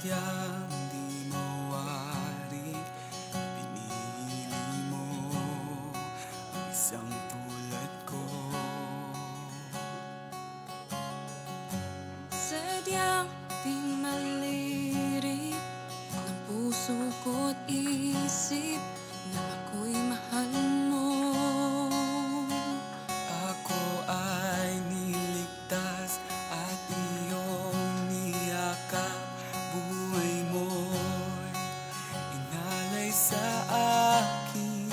sadyang di mawari, pinili mo ang isang tulad ko. Sadyang di malirik ng puso ko't isip na ako'y mahal mo. Ako ay niligtas at iyong niyakap, buhay mo'y inalay sa akin.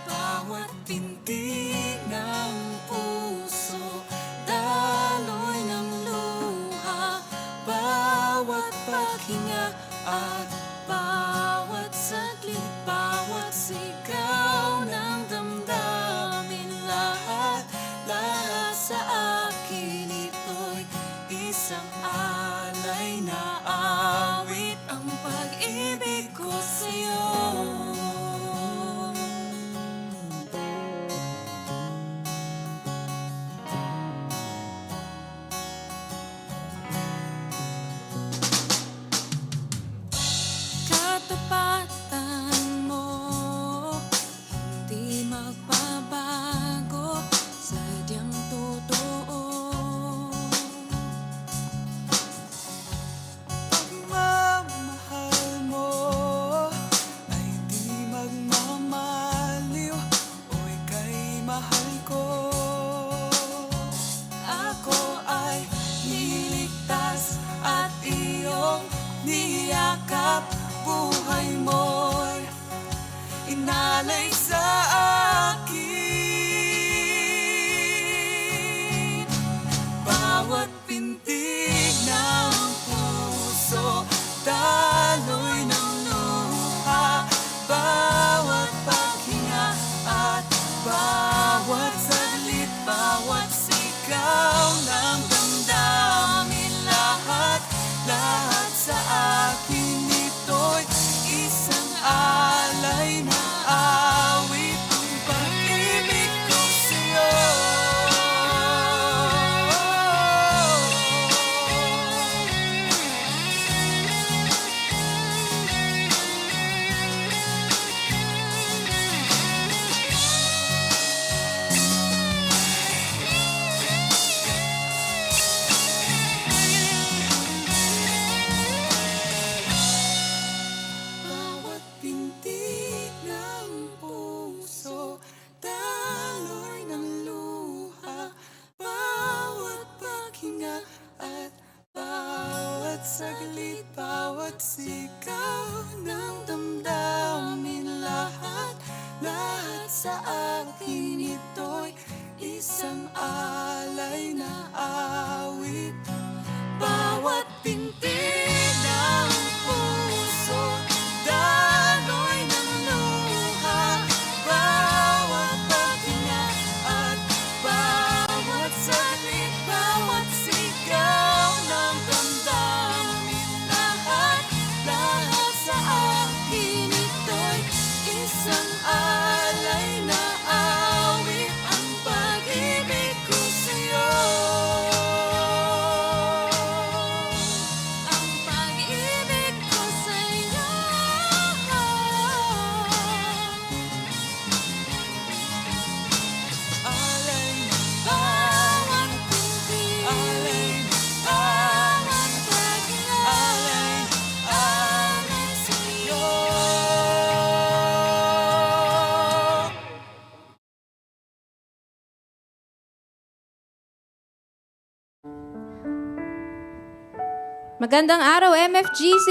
Bawat tintig ng puso, daloy ng luha, bawat paghinga at bawat saglit, bawat sigaw ng damdamin, lahat sa akin ito'y isang alay na awit, ang pag-ibig ko sa'yo. Katapatan mo, hindi magbabago, sadyang totoo. Pagmamahal mo ay di magmamaliw, o ika'y mahal ko. Ako ay niligtas at iyong niyakap, buhay mo'y inalay sa akin. Bawat pintig ng puso, daloy ng luha, bawat paghinga at bawat saglit, bawat sigaw ng damdamin, lahat sa akin ito'y isang alay na awit, ang pag-ibig ko sa'yo. Bawat pintig ng puso, daloy ng luha, bawat paghinga at bawat saglit, bawat sigaw ng damdamin, lahat sa akin ito'y isang alay na awit. Bawat pintig ng puso, daloy ng luha, bawat paghinga at bawat saglit, bawat sigaw ng damdamin, lahat sa akin ito'y isang alay na awit, ang pag-ibig ko sa'yo. Ang pag-ibig ko sa'yo. Alay na bawat pintig, alay na bawat paghinga, alay sa'yo. Magandang araw, MFGC!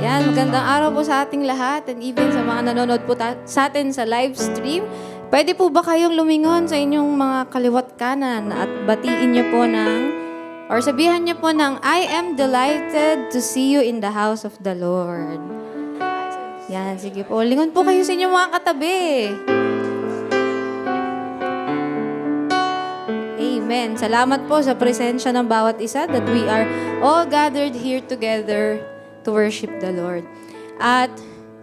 Yan, magandang araw po sa ating lahat and even sa mga nanonood po sa atin sa live stream. Pwede po ba kayong lumingon sa inyong mga kaliwat kanan at batiin niyo po or sabihan niyo po ng, I am delighted to see you in the house of the Lord. Yan, sige po. Lingon po kayo sa inyong mga katabi. Amen. Salamat po sa presensya ng bawat isa that we are all gathered here together to worship the Lord. At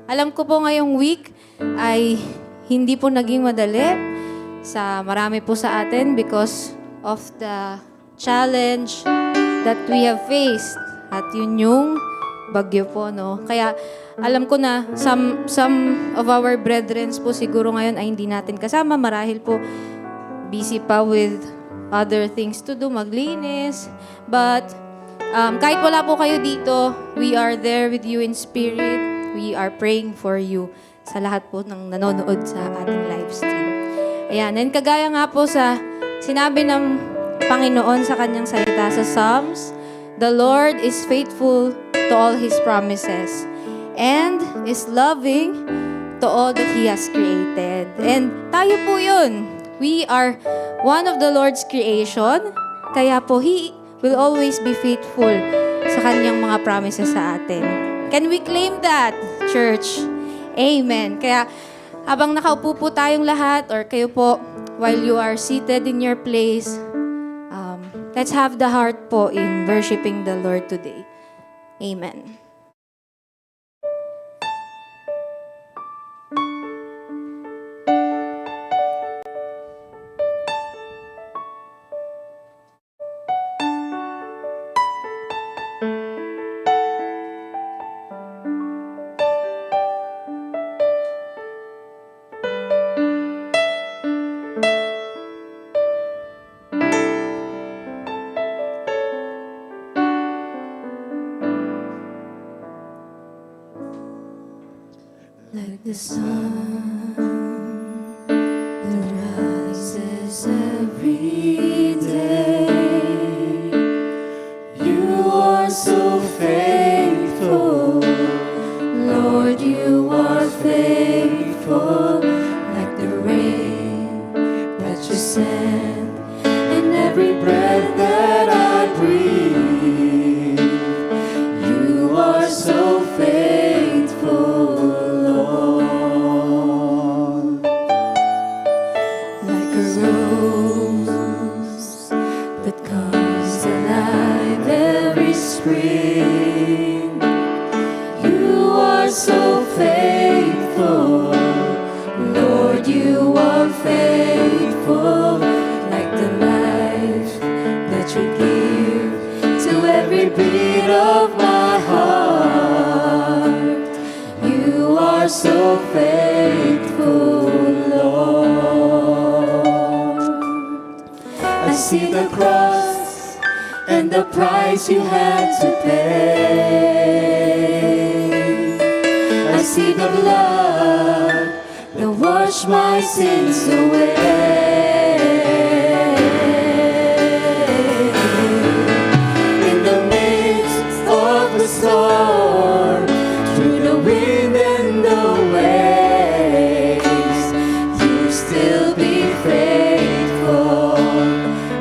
alam ko po ngayong week ay hindi po naging madali sa marami po sa atin because of the challenge that we have faced At yun yung bagyo po, no? Kaya alam ko na some of our brethren po siguro ngayon ay hindi natin kasama. Marahil po busy pa with other things to do, maglinis. But kahit wala po kayo dito, we are there with you in spirit. We are praying for you sa lahat po ng nanonood sa ating live stream. Ayan, and kagaya nga po sa sinabi ng Panginoon sa kanyang salita sa Psalms, the Lord is faithful to all His promises and is loving to all that He has created. And tayo po yun. We are one of the Lord's creation, kaya po He will always be faithful sa kanyang mga promises sa atin. Can we claim that, church? Amen. Kaya habang nakaupo po tayong lahat or kayo po while you are seated in your place, let's have the heart po in worshiping the Lord today. Amen. Like the sun that rises every day, you are so faithful, Lord, you are faithful. Like the rain that you send and every breath that I breathe, you are so faithful. Rose that comes alive every spring, you are so faithful, Lord, you are faithful. Like the life that you give to every beat of my heart, you are so faithful, Lord. I see the cross and the price you had to pay. I see the blood that washed my sins away. In the midst of the storm, through the wind and the waves, you still be faithful.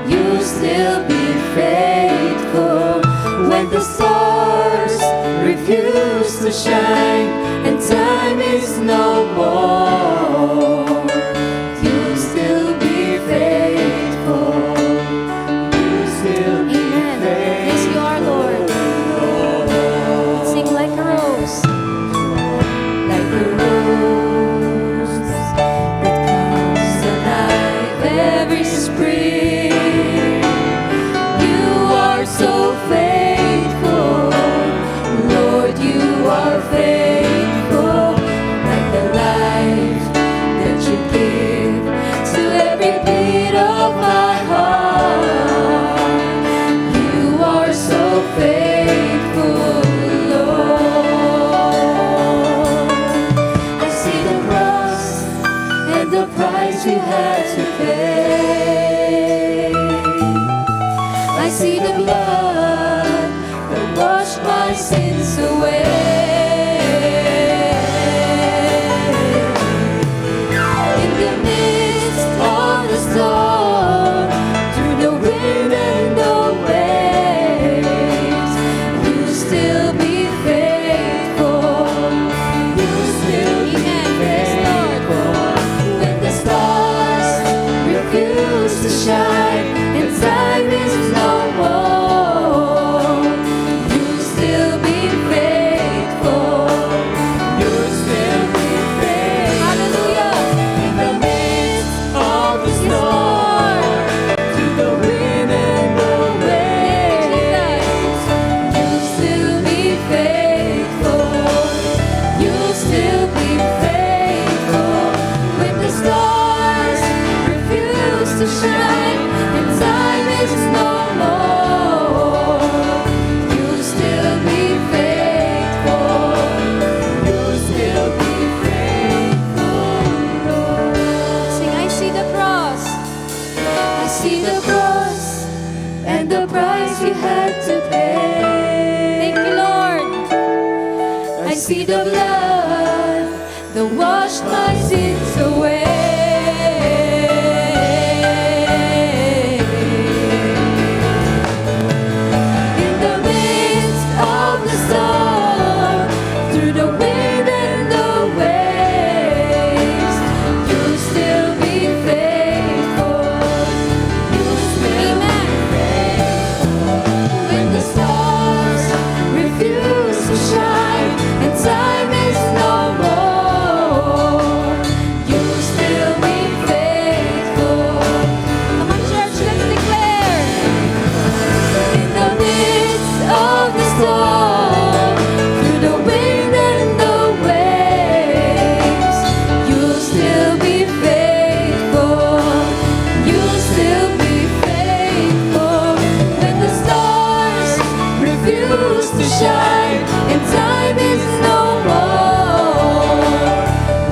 You still be faithful. When the stars refuse to shine and time is no more, you still be faithful. You still be faithful. Yes, you are, Lord. Sing like a rose. Like a rose that comes alive every spring. So faithful, Lord, you are faithful. Like the life blood that washed my sins away. In the midst of the storm, through the wind and the waves, you'll still be faithful. You'll still be faithful. When the stars refuse to shine and time is no more, you'll still be faithful. Come on, church, let's declare. In the midst of the storm, through the wind and the waves, you'll still be faithful. You'll still be faithful. When the stars refuse to shine and time is no more,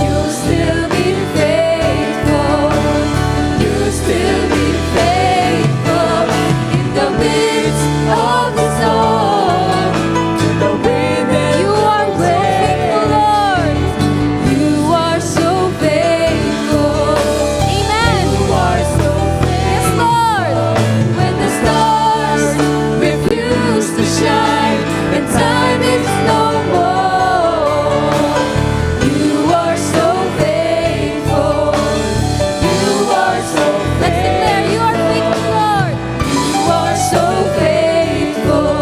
you'll still be faithful. You'll still be faithful. In the midst of the storm, you are so faithful, Lord. You are so faithful. Amen. You are so faithful. Yes, Lord. When the stars refuse to shine and time is no more, you are so faithful. You are so faithful. Let's declare you are faithful, Lord. You are so faithful.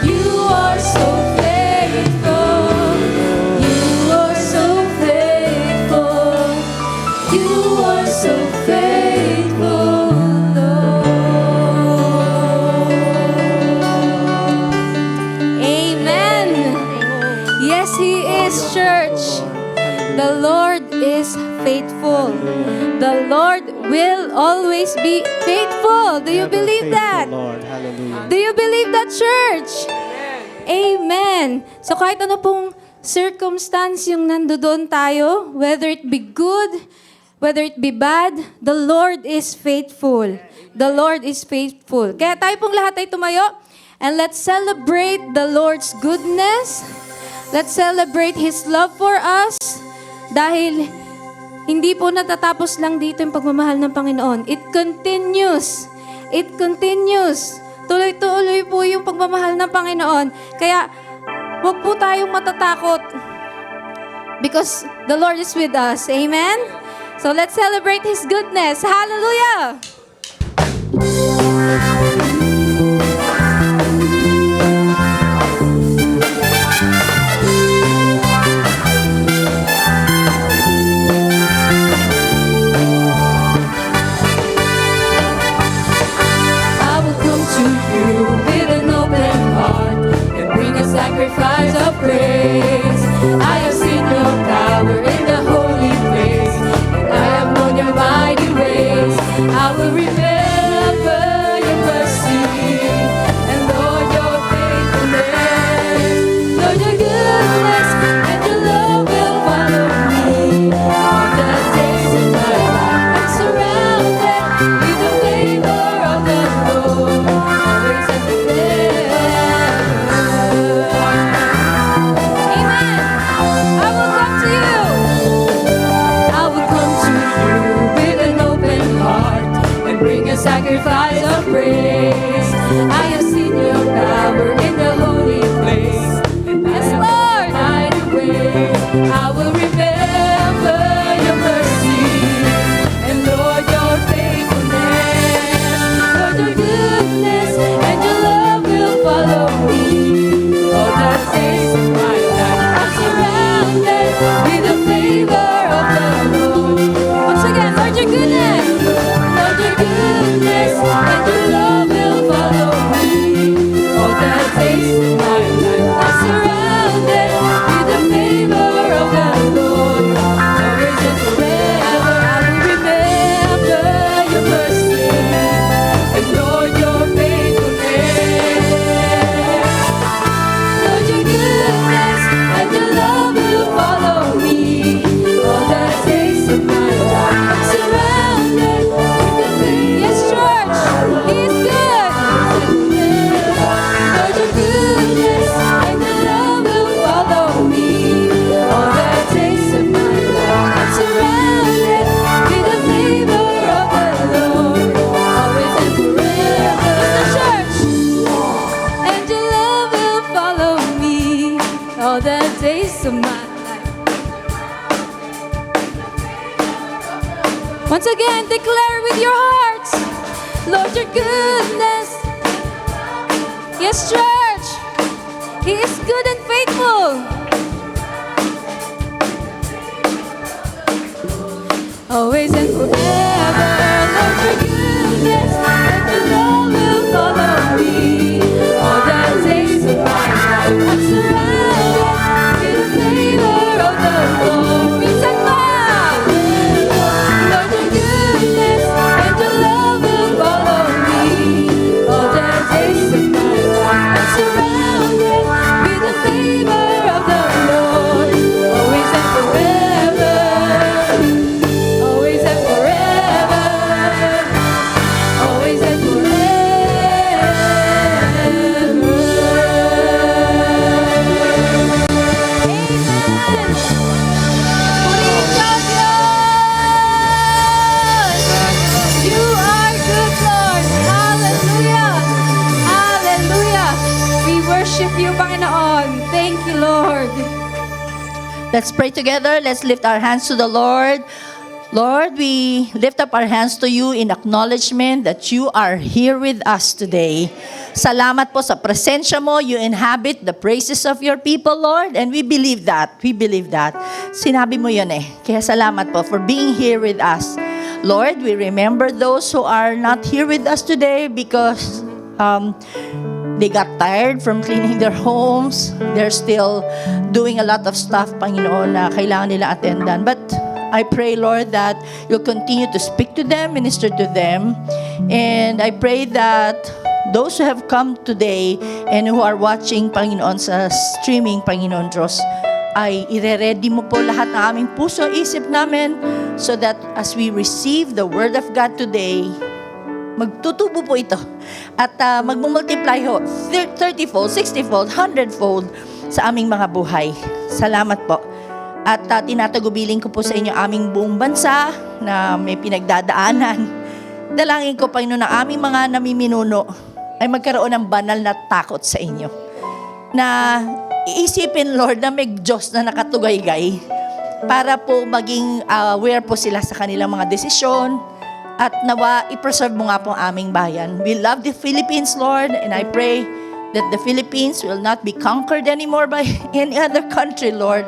You are so faithful. You are so faithful. You are so faithful, Lord. Amen. Yes, He is, church. The Lord is faithful. The Lord will always be faithful. Do you believe that? Lord, hallelujah. Do you believe that, church? Amen. So kahit ano pong circumstance yung nandoon tayo, whether it be good, whether it be bad, the Lord is faithful. The Lord is faithful. Kaya tayo pong lahat ay tumayo and let's celebrate the Lord's goodness. Let's celebrate His love for us dahil hindi po natatapos lang dito yung pagmamahal ng Panginoon. It continues. It continues. Tuloy-tuloy po yung pagmamahal ng Panginoon. Kaya, huwag po tayong matatakot because the Lord is with us. Amen? So, let's celebrate His goodness. Hallelujah! I will come to you with an open heart and bring a sacrifice of praise. I have seen your power in the holy place, and I have known your mighty ways. I will remember your mercy and Lord your faithfulness. Lord your goodness and your love will follow me all the days of my life. I'm surrounded with the favor of the Lord, always and forever. Amen. I will come to you. I will come to you with an open heart and bring a sacrifice of praise. I have seen your power in the holy place. Yes, Lord. Mighty way. I will remember your mercy and Lord your faithfulness. Lord your goodness and your love will follow me all the days of my life. I'm surrounded with the favor of the Lord. Once again, Lord your goodness, Lord your goodness and your love will follow me all the days of my life. I'm surrounded with the favor of the Once again, declare with your hearts, Lord, your goodness. Yes, church. He is good and faithful. Always and forever, Lord, your goodness and your love will follow me. All the days of my life, I'm surrounded with the favor of the Lord. Minsan pa, Lord, your goodness and your love will follow me. All the days of my life, I'm surrounded with the favor of the Lord. Always and forever. Always and forever, always and forever. Amen. Purihin ka, Diyos. You are good, Lord. Hallelujah. Hallelujah. We worship you, Panginoon. Thank you, Lord. Let's pray together. Let's lift our hands to the Lord. Lord, we lift up our hands to you in acknowledgement that you are here with us today. Salamat po sa presensya mo. You inhabit the praises of your people, Lord. And we believe that. We believe that. Sinabi mo yun eh. Kaya salamat po for being here with us. Lord, we remember those who are not here with us today because they got tired from cleaning their homes. They're still doing a lot of stuff, Panginoon, na kailangan nila attendan. But I pray, Lord, that you'll continue to speak to them, minister to them. And I pray that those who have come today and who are watching, Panginoon, sa streaming, Panginoon Diyos, ay ire-ready mo po lahat ng aming puso, isip namin, so that as we receive the Word of God today, magtutubo po ito. At magmumultiply ho, 30-fold, 60-fold, 100-fold sa aming mga buhay. Salamat po. At tinatagubilin ko po sa inyo aming buong bansa na may pinagdadaanan. Dalangin ko, Panginoon, na aming mga namiminuno ay magkaroon ng banal na takot sa inyo. Na iisipin, Lord, na may Diyos na nakatugaygay para po maging aware po sila sa kanilang mga desisyon at nawa i-preserve mo nga po ang aming bayan. We love the Philippines, Lord, and I pray that the Philippines will not be conquered anymore by any other country, Lord.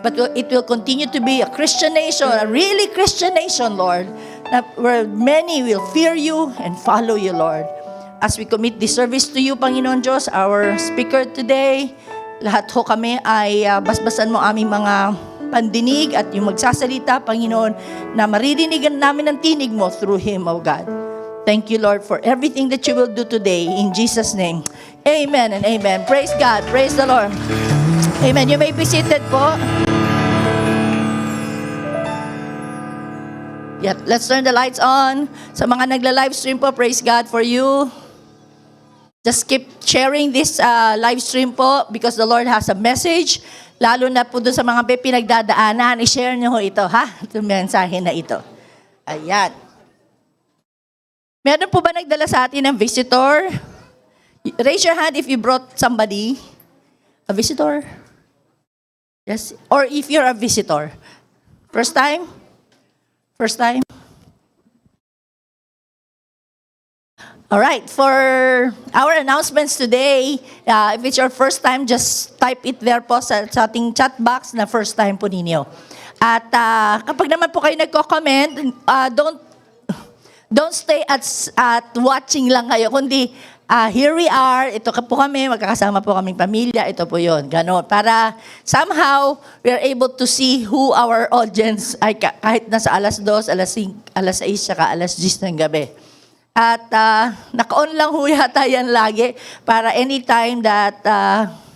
But it will continue to be a Christian nation, a really Christian nation, Lord, where many will fear you and follow you, Lord. As we commit this service to you, Panginoon Diyos, our speaker today, lahat ho kami ay basbasan mo aming mga pandinig at yung magsasalita, Panginoon, na maririnigan namin ang tinig mo through him, O God. Thank you, Lord, for everything that you will do today. In Jesus' name, amen and amen. Praise God. Praise the Lord. Amen. You may be seated po. Yeah, let's turn the lights on. Sa mga nagla-live stream po, praise God for you. Just keep sharing this live stream po because the Lord has a message. Lalo na po doon sa mga pinagdadaanan, i-share nyo ho ito, ha? Itong mensahe na ito. Ayan. Meron po ba nagdala sa atin ng visitor? Raise your hand if you brought somebody. A visitor? Yes. Or if you're a visitor. First time? First time? All right, for our announcements today, if it's your first time, just type it there po sa ating chat box na first time po ninyo. At kapag naman po kayo nagko-comment, don't stay at watching lang kayo, kundi here we are, ito po kami, magkakasama po kaming pamilya, ito po yun, ganon. Para somehow, we are able to see who our audience ay kahit nasa alas 2, alas 6, saka alas 10 ng gabi. At naka-on lang ho yata yan lagi para anytime that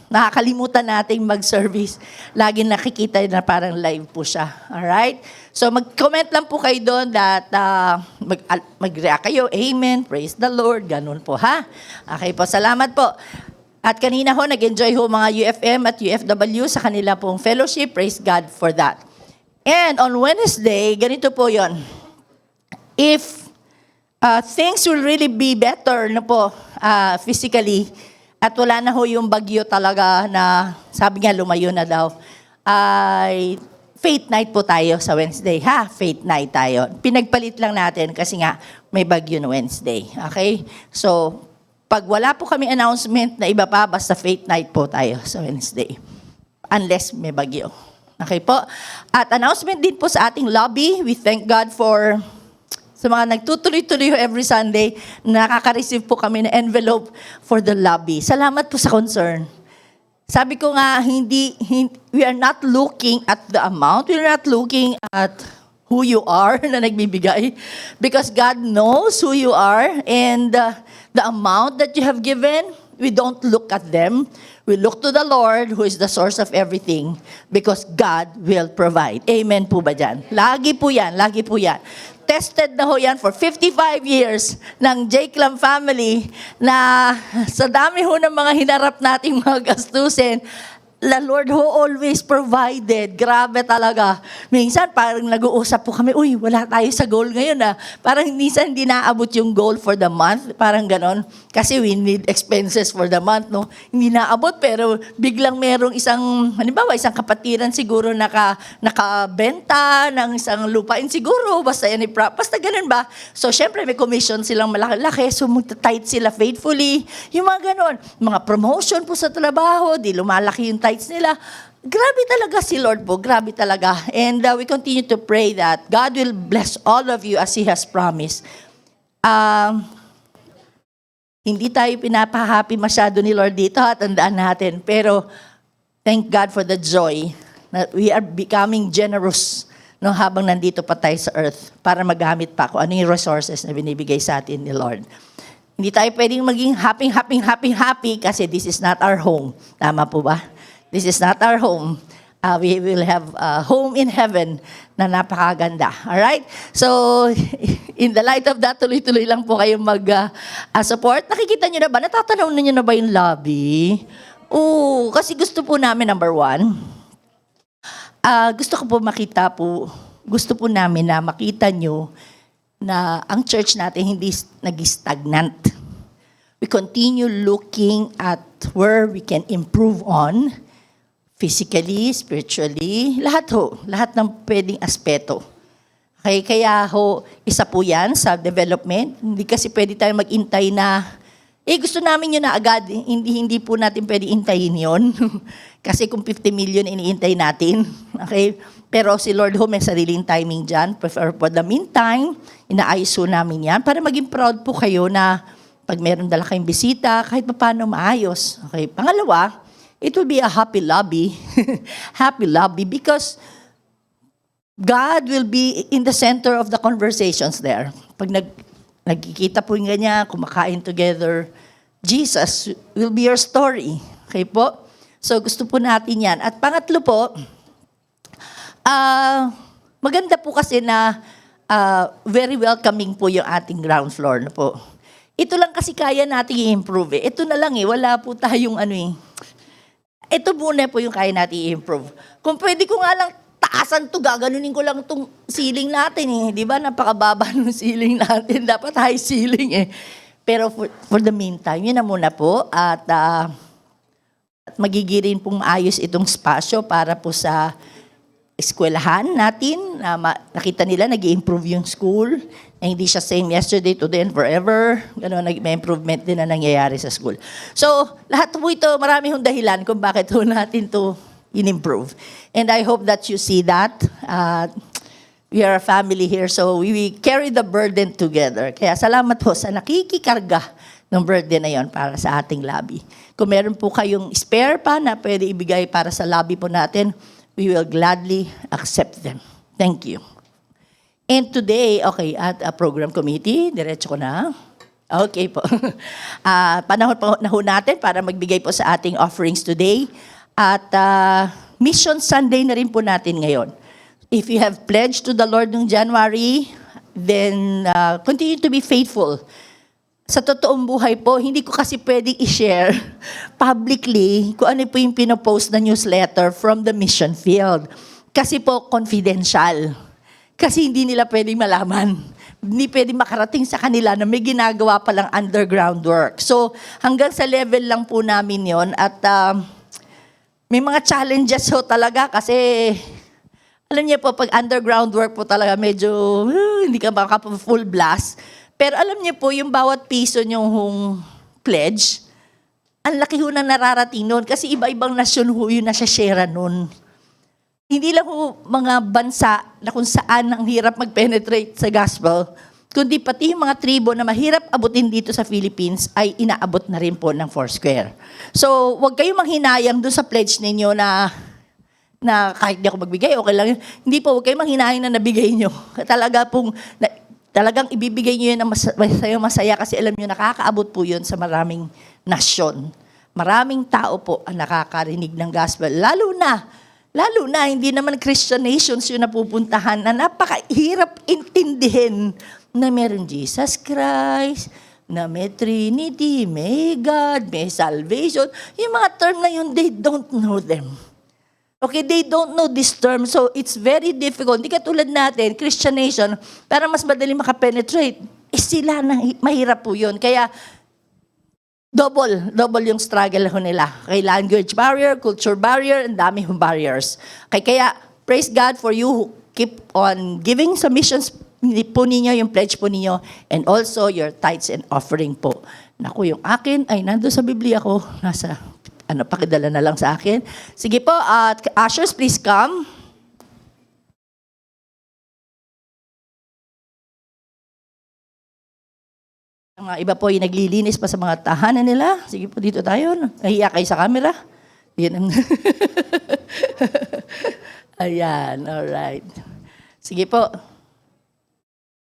nakakalimutan nating mag-service, lagi nakikita na parang live po siya. Alright? So mag-comment lang po kayo doon that mag-react kayo, amen, praise the Lord, ganun po ha. Okay po, salamat po. At kanina ho, nag-enjoy ho mga UFM at UFW sa kanila pong fellowship, praise God for that. And on Wednesday, ganito po yon. If things will really be better na po physically at wala na ho yung bagyo talaga na sabi nga lumayo na daw, ay faith night po tayo sa Wednesday, ha? Faith night tayo. Pinagpalit lang natin kasi nga may bagyo na Wednesday. Okay? So, pag wala po kami announcement na iba pa, basta faith night po tayo sa Wednesday. Unless may bagyo. Okay po? At announcement din po sa ating lobby. We thank God for sa mga nagtutuloy-tuloy every Sunday, nakaka-receive po kami ng envelope for the lobby. Salamat po sa concern. Sabi ko nga, we are not looking at the amount. We are not looking at who you are na nagbibigay. Because God knows who you are. And the amount that you have given, we don't look at them. We look to the Lord who is the source of everything. Because God will provide. Amen po ba dyan? Lagi po yan. Lagi po yan. Tested na ho yan for 55 years ng J. Clam family na sa dami ho ng mga hinarap nating mga gastusin, the Lord who always provided. Grabe talaga. Minsan parang nag-uusap po kami, uy, wala tayo sa goal ngayon ah. Parang minsan hindi naabot yung goal for the month. Parang ganon. Kasi we need expenses for the month, no? Hindi naabot pero biglang merong isang, halimbawa, isang kapatiran siguro nakabenta ng isang lupain siguro. Basta yan, basta ganun ba? So, syempre may commission silang malaki-laki. So, magta-tight sila faithfully. Yung mga ganon. Mga promotion po sa trabaho, di lumalaki yung tithes nila. Grabe talaga si Lord po. Grabe talaga. And we continue to pray that God will bless all of you as He has promised. Hindi tayo pinapahappy masyado ni Lord dito, tandaan natin. Pero thank God for the joy that we are becoming generous no, habang nandito pa tayo sa earth para magamit pa kung ano yung resources na binibigay sa atin ni Lord. Hindi tayo pwedeng maging happy kasi this is not our home. Tama po ba? This is not our home. We will have a home in heaven na napakaganda. Alright? So, in the light of that, tuloy-tuloy lang po kayong mag-support. Nakikita nyo na ba? Natatanaw ninyo na ba yung lobby? Oo, kasi gusto po namin, number one, gusto po namin na makita nyo na ang church natin hindi nag-stagnant. We continue looking at where we can improve on, physically, spiritually, lahat ng pwedeng aspeto. Okay, kaya isa po yan sa development. Hindi kasi pwede tayo mag-intay na, gusto namin yun na agad. Hindi po natin pwede intayin yun. Kasi kung 50 million iniintay natin, okay? Pero si Lord may sariling timing dyan. For the meantime, inaayos po namin yan para maging proud po kayo na pag meron dala kayong bisita, kahit pa paano maayos. Okay, pangalawa, it will be a happy lobby. Happy lobby because God will be in the center of the conversations there. Pag nagkikita po yung ganyan, kumakain together, Jesus will be your story. Okay po? So gusto po natin yan. At pangatlo po, maganda po kasi na very welcoming po yung ating ground floor na po. Ito lang kasi kaya natin i-improve. Ito na lang wala po tayong ito muna po yung kaya natin i-improve. Kung pwede ko nga lang taasan to, gaganunin ko lang itong ceiling natin Di ba? Napakababa ng ceiling natin. Dapat high ceiling Pero for the meantime, yun na muna po. At magigirin pong maayos itong spasyo para po sa eskwelahan natin. Nakita nila, nag-i-improve yung school. Na hindi siya same yesterday, today, and forever. Ganun, may improvement din na nangyayari sa school. So, lahat po ito, marami hong dahilan kung bakit natin to in-improve. And I hope that you see that. We are a family here, so we carry the burden together. Kaya salamat po sa nakikikarga ng burden na yon para sa ating lobby. Kung meron po kayong spare pa na pwede ibigay para sa lobby po natin, we will gladly accept them. Thank you. And today, at a program committee, diretso ko na. Okay po. Panahon po na ho natin para magbigay po sa ating offerings today. At Mission Sunday na rin po natin ngayon. If you have pledged to the Lord noong January, then continue to be faithful. Sa totoong buhay po, hindi ko kasi pwedeng i-share publicly kung ano po yung pinopost na newsletter from the mission field. Kasi po, confidential. Kasi hindi nila pwedeng malaman. Hindi pwedeng makarating sa kanila na may ginagawa palang underground work. So, hanggang sa level lang po namin yon. At may mga challenges talaga kasi Alam niyo po, pag underground work po talaga, medyo hindi ka full blast. Pero alam niyo po, yung bawat piso niyong pledge, ang laki ho na nararating nun. Kasi iba-ibang nasyon ho yun na share nun. Hindi lang ho mga bansa na kung saan ang hirap mag-penetrate sa gospel, kundi pati yung mga tribo na mahirap abutin dito sa Philippines ay inaabot na rin po ng Foursquare. So, huwag kayong manghinayang doon sa pledge ninyo na kahit di ako magbigay, okay lang yun. Hindi po, huwag kayong manghinayang na nabigay nyo. Talagang ibibigay nyo yun na masaya kasi alam nyo, nakakaabot po yun sa maraming nasyon. Maraming tao po ang nakakarinig ng gospel. Lalo na, hindi naman Christian nations yung napupuntahan na napakahirap intindihin na meron Jesus Christ, na may Trinity, may God, may salvation. Yung mga term na yun, they don't know them. Okay, they don't know this term, so it's very difficult. Hindi katulad natin, Christian nation, para mas madali makapenetrate. Sila na mahirap po yun. Kaya, double yung struggle ho nila. Kay language barrier, culture barrier, and dami hong barriers. Kaya, praise God for you who keep on giving submissions po ninyo, yung pledge po ninyo, and also your tithes and offering po. Naku, yung akin ay nando sa Biblia ko, pakidala na lang sa akin. Sige po, ushers, please come. Ang iba po yung naglilinis pa sa mga tahanan nila. Sige po, dito tayo. Nahiya kayo sa camera. Yan. Ayan, alright. Sige po.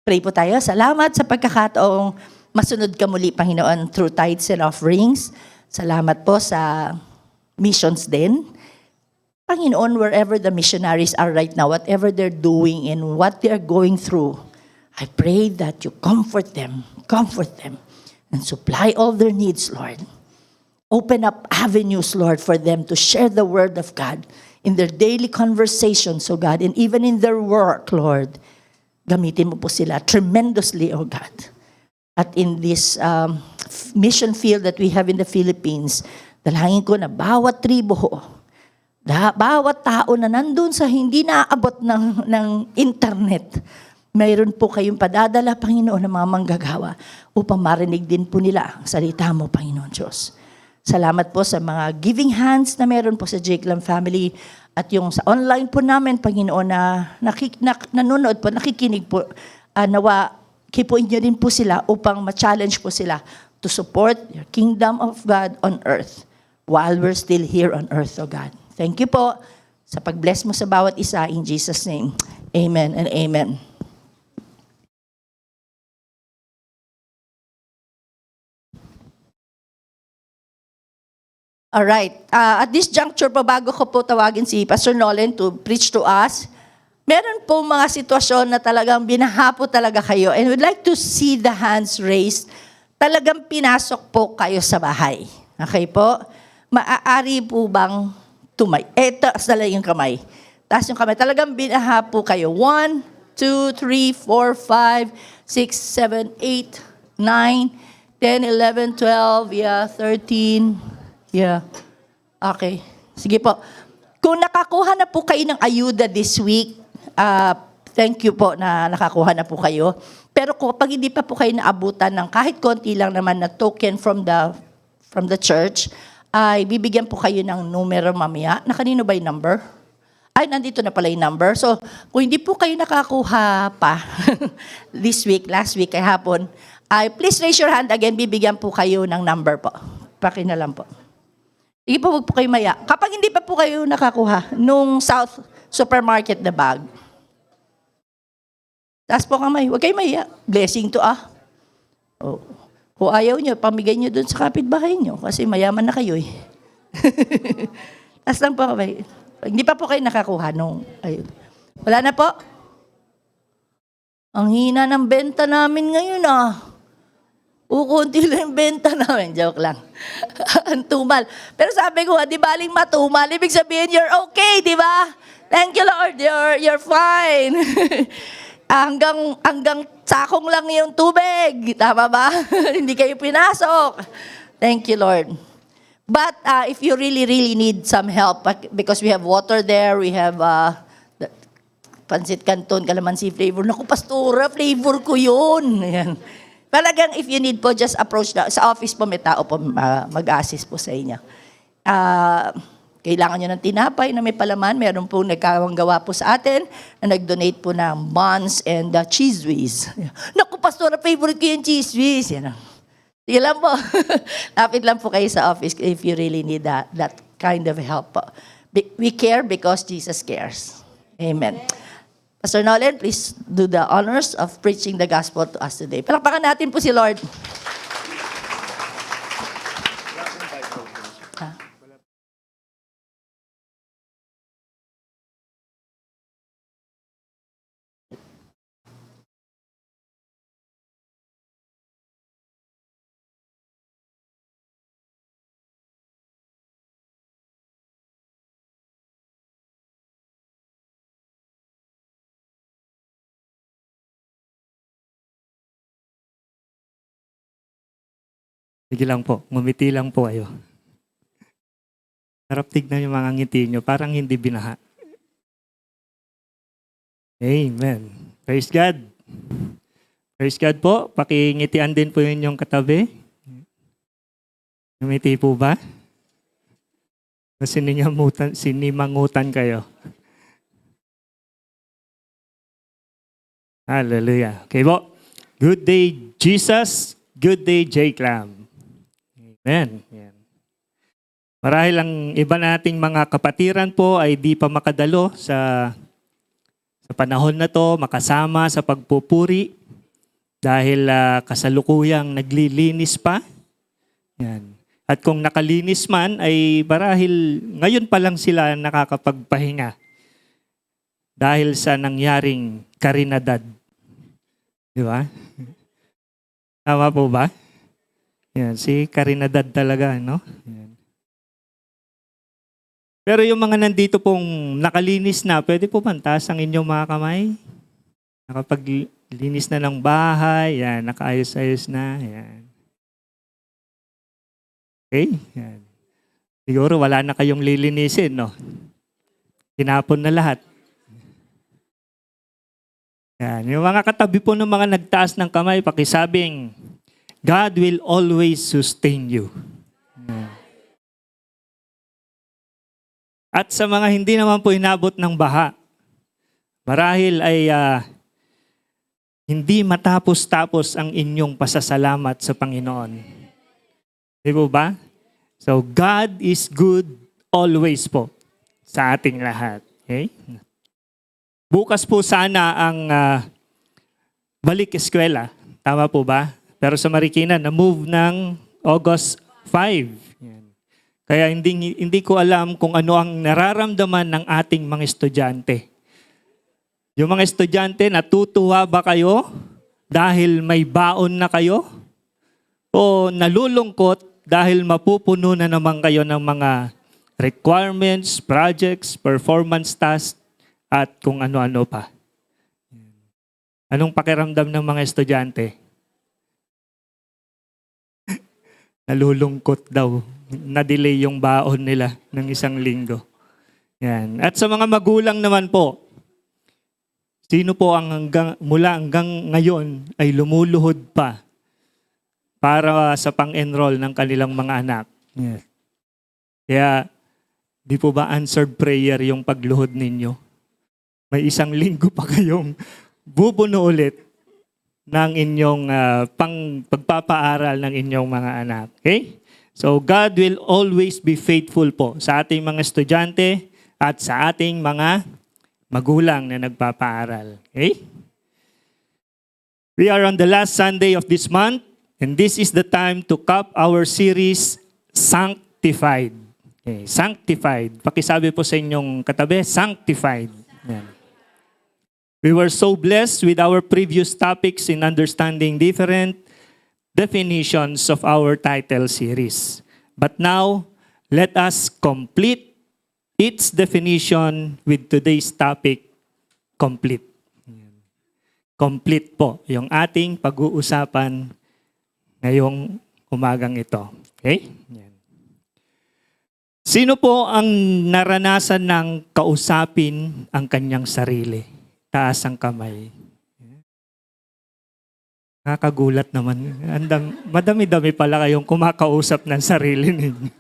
Pray po tayo. Salamat sa pagkakataong masunod ka muli, Panginoon, through tithes and offerings. Salamat po sa missions din. Panginoon, wherever the missionaries are right now, whatever they're doing and what they're going through, I pray that you comfort them, and supply all their needs, Lord. Open up avenues, Lord, for them to share the word of God in their daily conversations, oh God, and even in their work, Lord. Gamitin mo po sila tremendously, oh God. At in this mission field that we have in the Philippines, dalangin ko na bawat tribo, bawat tao na nandun sa hindi naaabot ng internet, mayroon po kayong padadala, Panginoon, ng mga manggagawa upang marinig din po nila ang salita mo, Panginoon Diyos. Salamat po sa mga giving hands na meron po sa Jake Lam family at yung sa online po namin, Panginoon, na nanonood po, nakikinig po, nawa kipuin niyo din po sila upang ma-challenge po sila to support your kingdom of God on earth while we're still here on earth, oh God. Thank you po sa pag-bless mo sa bawat isa in Jesus' name. Amen and amen. Alright. At this juncture pa, bago ko po tawagin si Pastor Nolan to preach to us, meron po mga sitwasyon na talagang binahapo talaga kayo and would like to see the hands raised. Talagang pinasok po kayo sa bahay. Okay po? Maaari po bang taas na lang yung kamay. Taas yung kamay. Talagang binahapo kayo. 1, 2, 3, 4, 5, 6, 7, 8, 9, 10, 11, 12, 13, yeah. Okay. Sige po. Kung nakakuha na po kayo ng ayuda this week, thank you po na nakakuha na po kayo. Pero kapag hindi pa po kayo naabutan ng kahit konti lang naman na token from the church, ay bibigyan po kayo ng numero mamaya. Na kanino ba yung number? Ay, nandito na pala yung number. So, kung hindi po kayo nakakuha pa this week, last week, ay hapon, ay please raise your hand again. Bibigyan po kayo ng number po. Pakina lang po. Sige po, huwag po kayo maya. Kapag hindi pa po kayo nakakuha nung South Supermarket na bag, taas po kamay, huwag kayo maya. Blessing to Oh. Kung ayaw nyo, pamigay nyo dun sa kapitbahay nyo kasi mayaman na kayo eh. Taas lang po kamay. Hindi pa po kayo nakakuha nung ayun. Wala na po? Ang hina ng benta namin ngayon Kunti lang yung benta namin. Joke lang. Ang tumal. Pero sabi ko, di baling matumal. Ibig sabihin, you're okay, di ba? Thank you, Lord. You're fine. hanggang sakong lang yung tubig. Tama ba? Hindi kayo pinasok. Thank you, Lord. But if you really, really need some help, because we have water there, we have pancit canton, calamansi flavor. Naku, pastora, flavor ko yun. Ayan. Talagang if you need po, just approach sa office po, may tao po mag-assist po sa inyo. Kailangan nyo ng tinapay na may palaman. Meron po nagkawanggawa po sa atin na nag-donate po ng buns and cheese whiz. Naku, pastora, favorite ko yung cheese whiz. Yan. Sige lang po. Lapit lang po kayo sa office if you really need that kind of help po. We care because Jesus cares. Amen. Pastor Nolan, please do the honors of preaching the gospel to us today. Palakpakan natin po si Lord. Sige lang po, ngumiti lang po kayo. Sarap tignan yung mga ngiti nyo, parang hindi binaha. Amen. Praise God. Praise God po. Pakingitian din po yun yung katabi. Ngumiti po ba? O sinimangutan kayo? Hallelujah. Okay po. Good day, Jesus. Good day, J. Clam. Amen. Yan. Marahil ang iba nating mga kapatiran po ay di pa makadalo sa panahon na to, makasama sa pagpupuri dahil kasalukuyang naglilinis pa. Yan. At kung nakalinis man ay marahil ngayon pa lang sila nakakapagpahinga dahil sa nangyaring karinadad. Di ba? Tama po ba? Yan, si karinadad talaga, no? Yan. Pero yung mga nandito pong nakalinis na, pwede po bantas ang inyong mga kamay? Nakapaglinis na ng bahay, yan, nakaayos-ayos na, yan. Okay? Yan. Siguro wala na kayong lilinisin, no? Tinapon na lahat. Yan. Yung mga katabi po ng mga nagtaas ng kamay, pakisabing, God will always sustain you. At sa mga hindi naman po inabot ng baha, marahil ay hindi matapos-tapos ang inyong pasasalamat sa Panginoon. Di po ba? So God is good always po sa ating lahat. Okay? Bukas po sana ang balik eskwela. Tama po ba? Pero sa Marikina, na-move ng August 5. Yan. Kaya hindi ko alam kung ano ang nararamdaman ng ating mga estudyante. Yung mga estudyante, natutuwa ba kayo dahil may baon na kayo? O nalulungkot dahil mapupuno na naman kayo ng mga requirements, projects, performance tasks, at kung ano-ano pa? Anong pakiramdam ng mga estudyante? Nalulungkot daw. Na-delay yung baon nila ng isang linggo. Yan. At sa mga magulang naman po, sino po ang mula hanggang ngayon ay lumuluhod pa para sa pang-enroll ng kanilang mga anak? Yes. Kaya, di po ba answered prayer yung pagluhod ninyo? May isang linggo pa kayong bubuno ulit ng inyong pagpapaaral ng inyong mga anak. Okay? So God will always be faithful po sa ating mga estudyante at sa ating mga magulang na nagpapaaral. Okay? We are on the last Sunday of this month and this is the time to cap our series Sanctified. Okay, sanctified. Pakisabi po sa inyong katabi, sanctified. Yan. We were so blessed with our previous topics in understanding different definitions of our title series. But now, let us complete its definition with today's topic, complete. Complete po yung ating pag-uusapan ngayong umagang ito. Okay? Yan. Sino po ang naranasan ng kausapin ang kanyang sarili? taas ang kamay. Nakakagulat naman. Madami-dami pala kayong kumakausap ng sarili ninyo.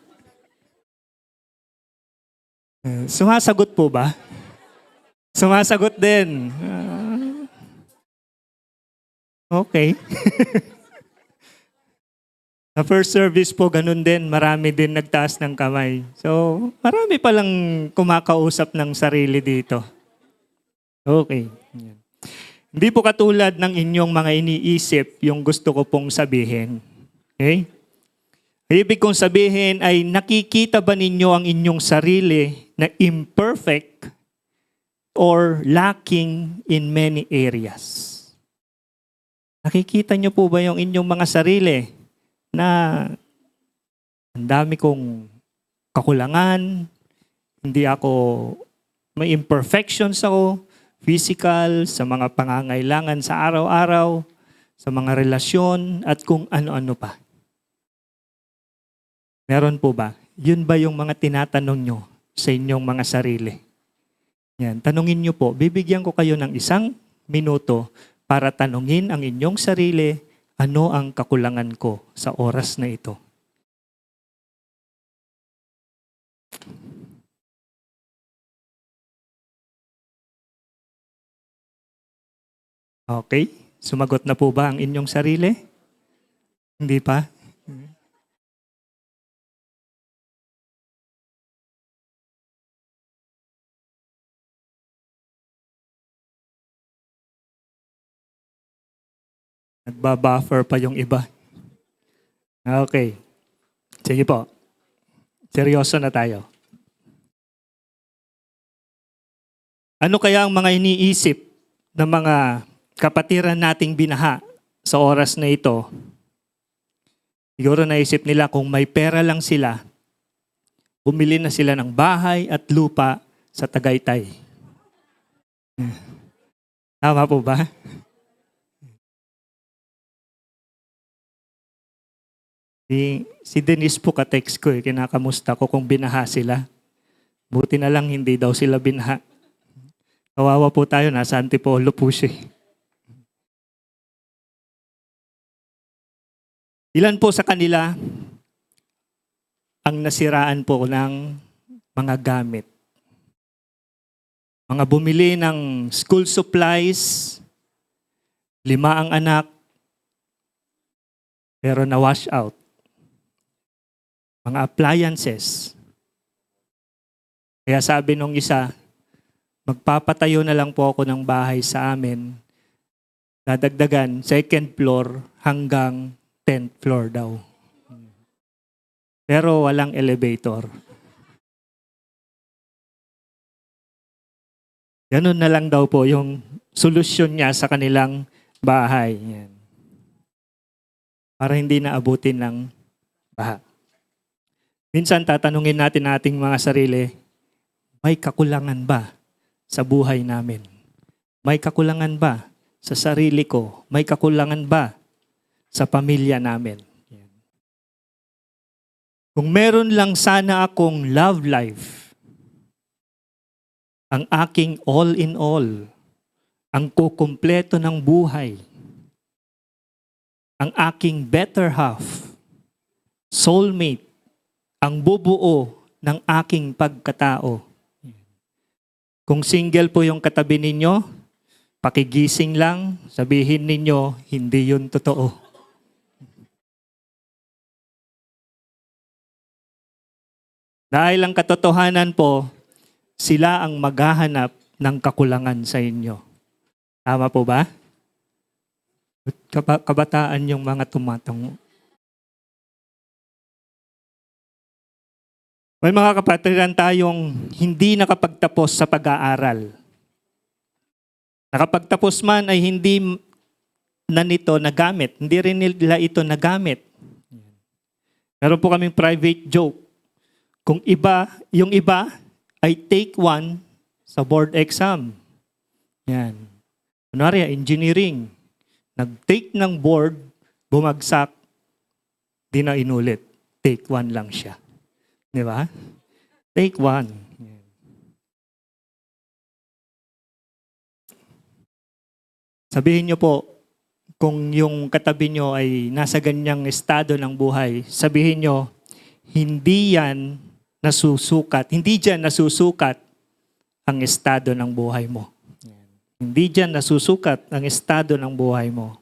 Sumasagot po ba? Sumasagot din. Okay. Sa first service po, ganun din. Marami din nagtaas ng kamay. So, marami palang kumakausap ng sarili dito. Okay. Yan. Hindi po katulad ng inyong mga iniisip yung gusto ko pong sabihin. Okay? Ibig kong sabihin ay nakikita ba ninyo ang inyong sarili na imperfect or lacking in many areas? Nakikita nyo po ba yung inyong mga sarili na ang dami kong kakulangan, hindi ako, may imperfections ako, physical, sa mga pangangailangan sa araw-araw, sa mga relasyon, at kung ano-ano pa. Meron po ba? Yun ba yung mga tinatanong nyo sa inyong mga sarili? Yan, tanungin nyo po. Bibigyan ko kayo ng 1 minuto para tanungin ang inyong sarili, ano ang kakulangan ko sa oras na ito? Okay? Sumagot na po ba ang inyong sarili? Hindi pa? Nagbabuffer pa yung iba. Okay. Sige po. Seryoso na tayo. Ano kaya ang mga iniisip ng mga kapatiran nating binaha sa oras na ito? Siguro naisip nila kung may pera lang sila, bumili na sila ng bahay at lupa sa Tagaytay. Tama po ba? Si Denise po ka-text ko kinakamusta ko kung binaha sila. Buti na lang hindi daw sila binaha. Kawawa po tayo, nasa Antipolo po siya. Ilan po sa kanila ang nasiraan po ng mga gamit? Mga bumili ng school supplies, 5 ang anak, pero na-wash out. Mga appliances. Kaya sabi nung isa, magpapatayo na lang po ako ng bahay sa amin. Dadagdagan, 2nd floor hanggang 10th floor daw. Pero walang elevator. Ganun na lang daw po yung solusyon niya sa kanilang bahay. Yan. Para hindi na abutin ng baha. Minsan tatanungin natin ating mga sarili, may kakulangan ba sa buhay namin? May kakulangan ba sa sarili ko? May kakulangan ba sa pamilya namin? Yan. Kung meron lang sana akong love life, ang aking all in all, ang kukumpleto ng buhay, ang aking better half, soulmate, ang bubuo ng aking pagkatao. Kung single po yung katabi ninyo, pakigising lang, sabihin ninyo, hindi yun totoo. Dahil ang katotohanan po, sila ang maghahanap ng kakulangan sa inyo. Tama po ba? Kabataan yung mga tumatango. May mga kapatiran tayong hindi nakapagtapos sa pag-aaral. Nakapagtapos man ay hindi na nito nagamit. Hindi rin nila ito nagamit. Meron po kaming private joke. Kung yung iba ay take 1 sa board exam. Yan. Kunwari, engineering. Nag-take ng board, bumagsak, di na inulit. Take 1 lang siya. Di ba? Take 1. Sabihin niyo po, kung yung katabi niyo ay nasa ganyang estado ng buhay, sabihin niyo, hindi dyan nasusukat ang estado ng buhay mo. Hindi dyan nasusukat ang estado ng buhay mo.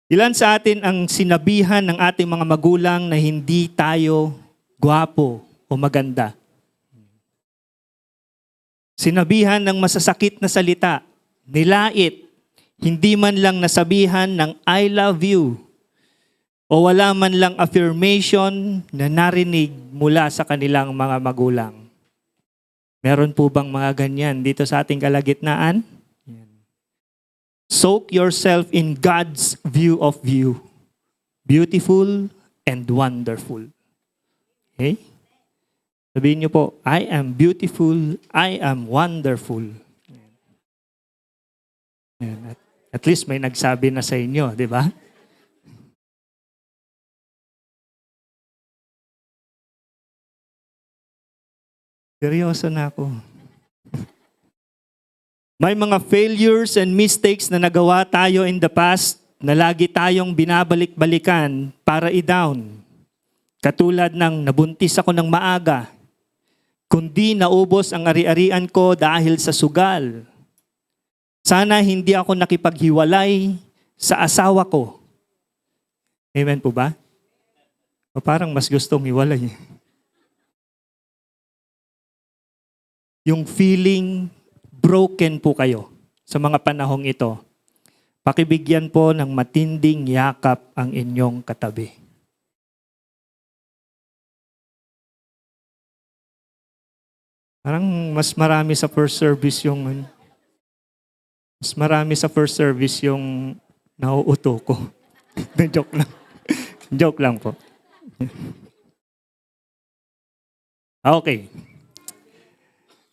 Ilan sa atin ang sinabihan ng ating mga magulang na hindi tayo gwapo o maganda? Sinabihan ng masasakit na salita, nilait, hindi man lang nasabihan ng I love you, o wala man lang affirmation na narinig mula sa kanilang mga magulang. Meron po bang mga ganyan dito sa ating kalagitnaan? Soak yourself in God's view of you. Beautiful and wonderful. Okay? Sabihin niyo po, I am beautiful, I am wonderful. At least may nagsabi na sa inyo, di ba? Seryoso na ako. May mga failures and mistakes na nagawa tayo in the past na lagi tayong binabalik-balikan para i-down. Katulad ng nabuntis ako ng maaga, kundi naubos ang ari-arian ko dahil sa sugal. Sana hindi ako nakipaghiwalay sa asawa ko. Amen po ba? O parang mas gustong hiwalay. Yung feeling broken po kayo sa mga panahong ito, pakibigyan po ng matinding yakap ang inyong katabi. Parang mas marami sa first service yung nauuto ko. Joke lang. Joke lang po. Okay.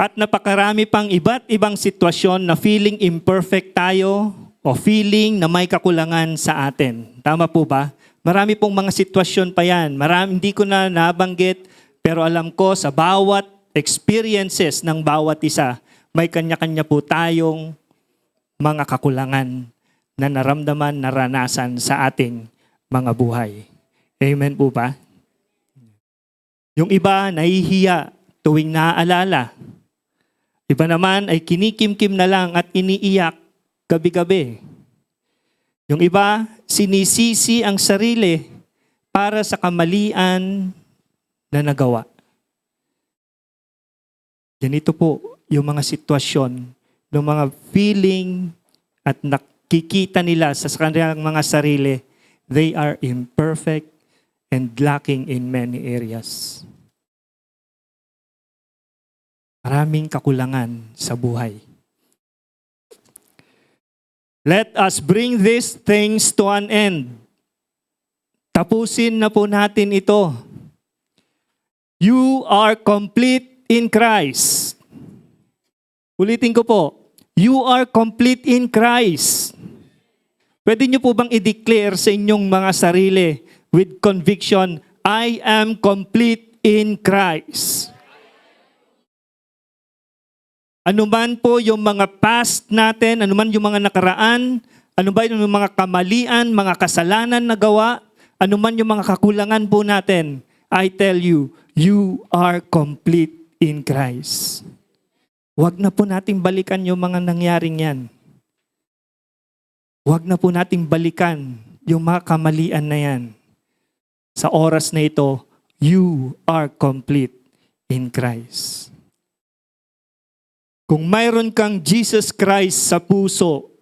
At napakarami pang iba't ibang sitwasyon na feeling imperfect tayo o feeling na may kakulangan sa atin. Tama po ba? Marami pong mga sitwasyon pa yan. Hindi ko na nabanggit, pero alam ko sa bawat experiences ng bawat isa, may kanya-kanya po tayong mga kakulangan na naramdaman, naranasan sa ating mga buhay. Amen po ba? Yung iba, nahihiya tuwing naaalala. Iba naman ay kinikimkim na lang at iniiyak gabi-gabi. Yung iba, sinisisi ang sarili para sa kamalian na nagawa. Ganito po yung mga sitwasyon, ng mga feeling at nakikita nila sa kanilang mga sarili, they are imperfect and lacking in many areas. Maraming kakulangan sa buhay. Let us bring these things to an end. Tapusin na po natin ito. You are complete in Christ. Ulitin ko po. You are complete in Christ. Pwede niyo po bang i-declare sa inyong mga sarili with conviction, I am complete in Christ. Anuman po yung mga past natin, anuman yung mga nakaraan, anuman yung mga kamalian, mga kasalanan na gawa, anuman yung mga kakulangan po natin, I tell you, you are complete in Christ. Huwag na po nating balikan yung mga nangyaring yan. Huwag na po nating balikan yung mga kamalian na yan. Sa oras na ito, you are complete in Christ. Kung mayroon kang Jesus Christ sa puso,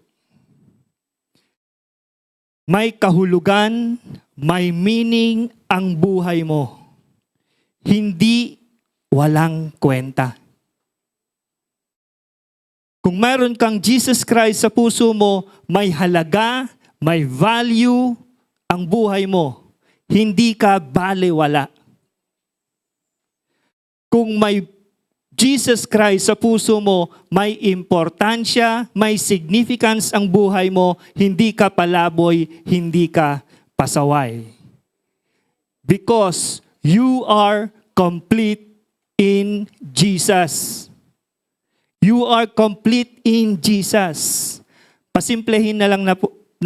may kahulugan, may meaning ang buhay mo. Hindi walang kwenta. Kung mayroon kang Jesus Christ sa puso mo, may halaga, may value ang buhay mo. Hindi ka balewala. Kung may Jesus Christ sa puso mo, may importansya, may significance ang buhay mo, hindi ka palaboy, hindi ka pasaway. Because you are complete in Jesus. You are complete in Jesus. Pasimplehin na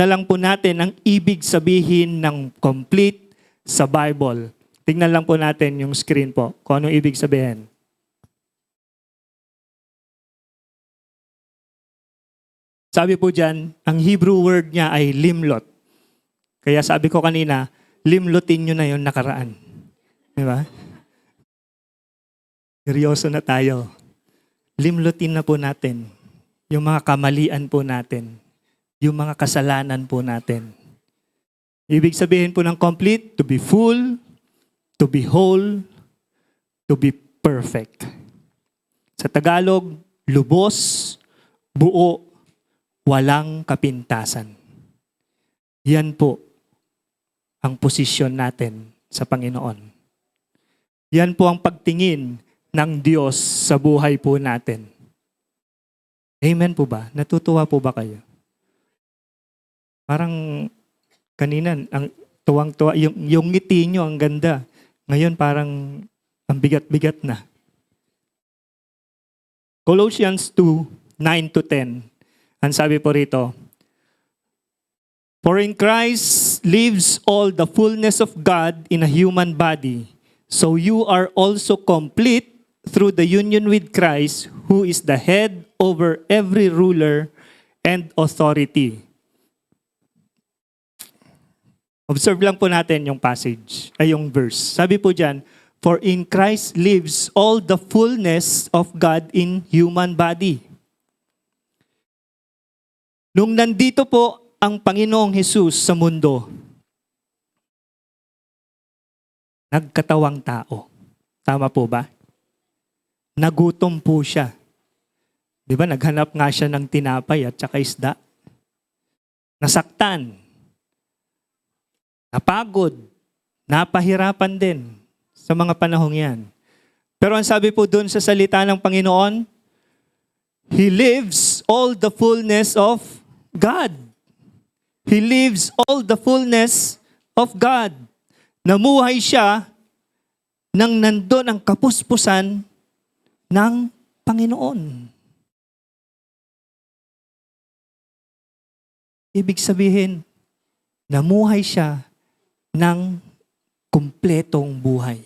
lang po natin ang ibig sabihin ng complete sa Bible. Tingnan lang po natin yung screen po, kung anong ibig sabihin. Sabi po dyan, ang Hebrew word niya ay limlot. Kaya sabi ko kanina, limlotin nyo na yung nakaraan. Di ba? Seryoso na tayo. Limlotin na po natin yung mga kamalian po natin, yung mga kasalanan po natin. Ibig sabihin po ng complete, to be full, to be whole, to be perfect. Sa Tagalog, lubos, buo, walang kapintasan. Yan po ang posisyon natin sa Panginoon. Yan po ang pagtingin ng Diyos sa buhay po natin. Amen po ba? Natutuwa po ba kayo? Parang kanina, ang tuwang-tuwa, yung ngiti nyo, ang ganda. Ngayon parang ang bigat-bigat na. Colossians 2:9-10. Ang sabi po rito, For in Christ lives all the fullness of God in a human body, so you are also complete through the union with Christ, who is the head over every ruler and authority. Observe lang po natin yung passage, ay yung verse. Sabi po dyan, For in Christ lives all the fullness of God in human body. Nung nandito po ang Panginoong Hesus sa mundo, nagkatawang tao. Tama po ba? Nagutom po siya. Di ba? Naghanap nga siya ng tinapay at saka isda. Nasaktan. Napagod. Napahirapan din sa mga panahong yan. Pero ang sabi po dun sa salita ng Panginoon, He lives all the fullness of God. He lives all the fullness of God. Namuhay siya nang nandun ang kapuspusan ng Panginoon. Ibig sabihin, namuhay siya ng kumpletong buhay.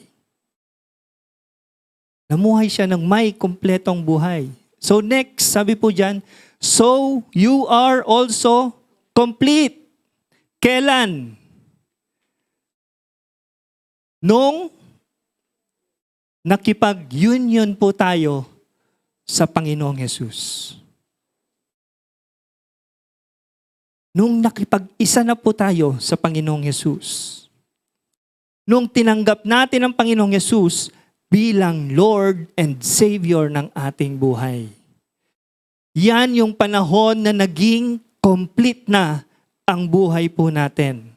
Namuhay siya ng may kumpletong buhay. So next, sabi po dyan, so you are also complete. Kailan? Nung nakipag-union po tayo sa Panginoong Hesus. Nung nakipag-isa na po tayo sa Panginoong Hesus. Nung tinanggap natin ang Panginoong Hesus bilang Lord and Savior ng ating buhay. Yan yung panahon na naging complete na ang buhay po natin.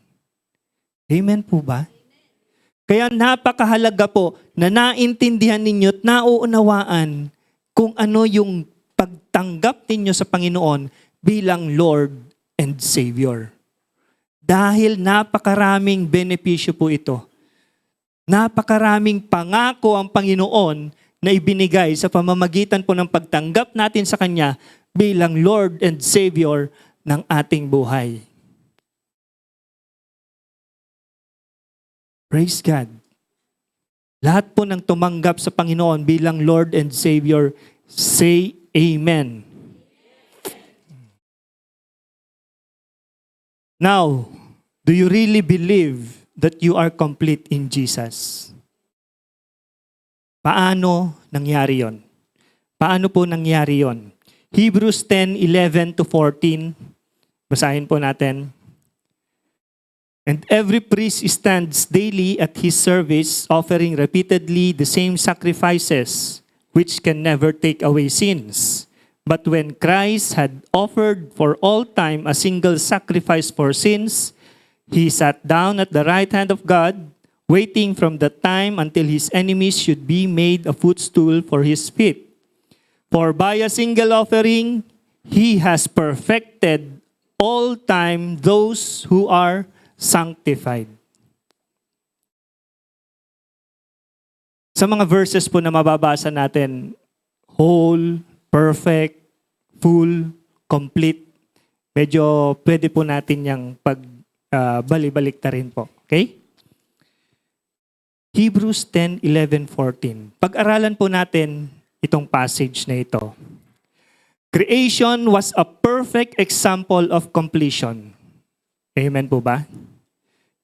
Amen po ba? Kaya napakahalaga po na naintindihan ninyo at nauunawaan kung ano yung pagtanggap ninyo sa Panginoon bilang Lord and Savior. Dahil napakaraming benepisyo po ito. Napakaraming pangako ang Panginoon na ibinigay sa pamamagitan po ng pagtanggap natin sa Kanya bilang Lord and Savior ng ating buhay. Praise God. Lahat po ng tumanggap sa Panginoon bilang Lord and Savior, say Amen. Now, do you really believe that you are complete in Jesus? Paano nangyari yon? Paano po nangyari yon? Hebrews 10:11-14. Basahin po natin. And every priest stands daily at his service, offering repeatedly the same sacrifices, which can never take away sins. But when Christ had offered for all time a single sacrifice for sins, He sat down at the right hand of God, waiting from that time until His enemies should be made a footstool for His feet. For by a single offering, He has perfected all time those who are sanctified. Sa mga verses po na mababasa natin, whole, perfect, full, complete. Medyo pwede po natin yung balik-balik rin po. Okay? Hebrews 10:11-14. Pag-aralan po natin itong passage na ito. Creation was a perfect example of completion. Amen po ba?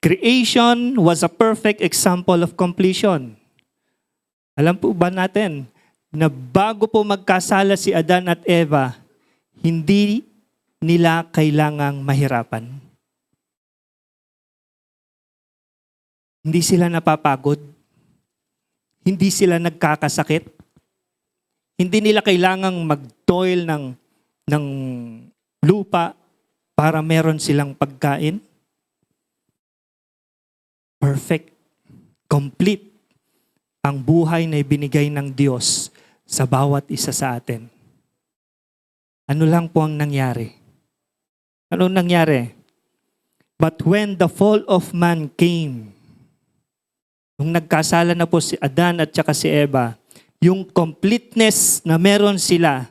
Creation was a perfect example of completion. Alam po ba natin na bago po magkasala si Adan at Eva, hindi nila kailangang mahirapan. Hindi sila napapagod. Hindi sila nagkakasakit. Hindi nila kailangang mag-toil ng lupa para meron silang pagkain. Perfect. Complete ang buhay na ibinigay ng Diyos sa bawat isa sa atin. Ano lang po ang nangyari? Ano nangyari? But when the fall of man came, nung nagkasala na po si Adan at saka si Eva, yung completeness na meron sila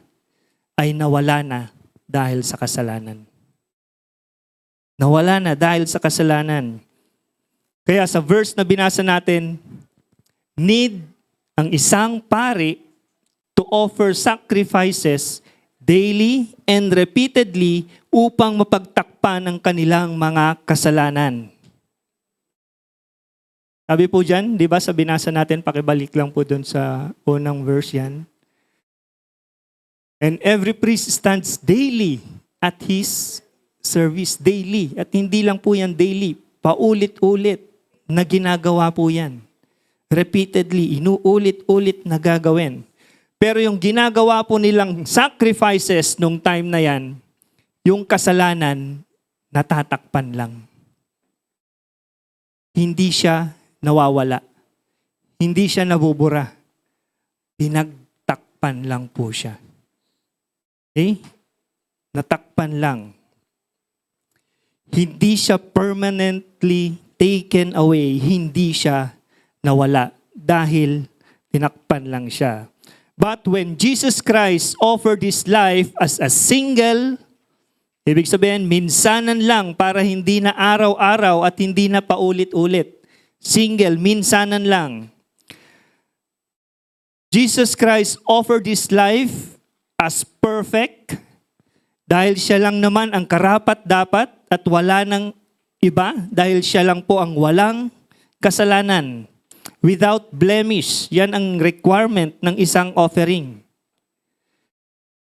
ay nawala na dahil sa kasalanan. Nawala na dahil sa kasalanan. Kaya sa verse na binasa natin, need ang isang pari to offer sacrifices daily and repeatedly upang mapagtakpan ang kanilang mga kasalanan. Sabi po dyan, di ba sa binasa natin, pakibalik lang po dun sa unang verse yan. And every priest stands daily at his service. Daily. At hindi lang po yan daily. Paulit-ulit na ginagawa po yan. Repeatedly, inuulit-ulit na gagawin. Pero yung ginagawa po nilang sacrifices nung time na yan, yung kasalanan, natatakpan lang. Hindi siya nawawala. Hindi siya nabubura. Pinagtakpan lang po siya. Okay? Natakpan lang. Hindi siya permanently taken away. Hindi siya nawala dahil tinakpan lang siya. But when Jesus Christ offered His life as a single, ibig sabihin, minsanan lang para hindi na araw-araw at hindi na paulit-ulit. Single, minsanan lang. Jesus Christ offered His life as perfect dahil siya lang naman ang karapat-dapat at wala nang iba dahil siya lang po ang walang kasalanan. Without blemish, yan ang requirement ng isang offering.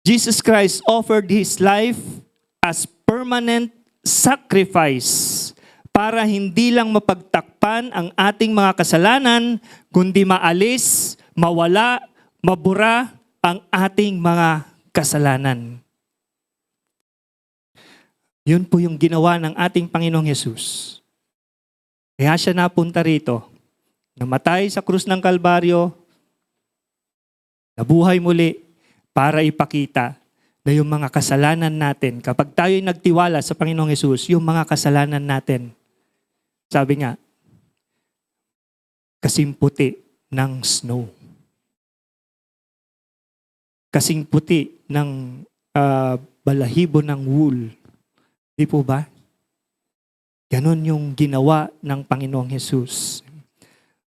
Jesus Christ offered His life as permanent sacrifice para hindi lang mapagtakpan ang ating mga kasalanan, kundi maalis, mawala, mabura ang ating mga kasalanan. Yun po yung ginawa ng ating Panginoong Hesus. Kaya siya napunta rito. Namatay sa krus ng Kalbaryo, nabuhay muli para ipakita na yung mga kasalanan natin, kapag tayo'y nagtiwala sa Panginoong Hesus, yung mga kasalanan natin, sabi nga, kasing puti ng snow. Kasing puti ng balahibo ng wool. Di po ba? Ganon yung ginawa ng Panginoong Hesus.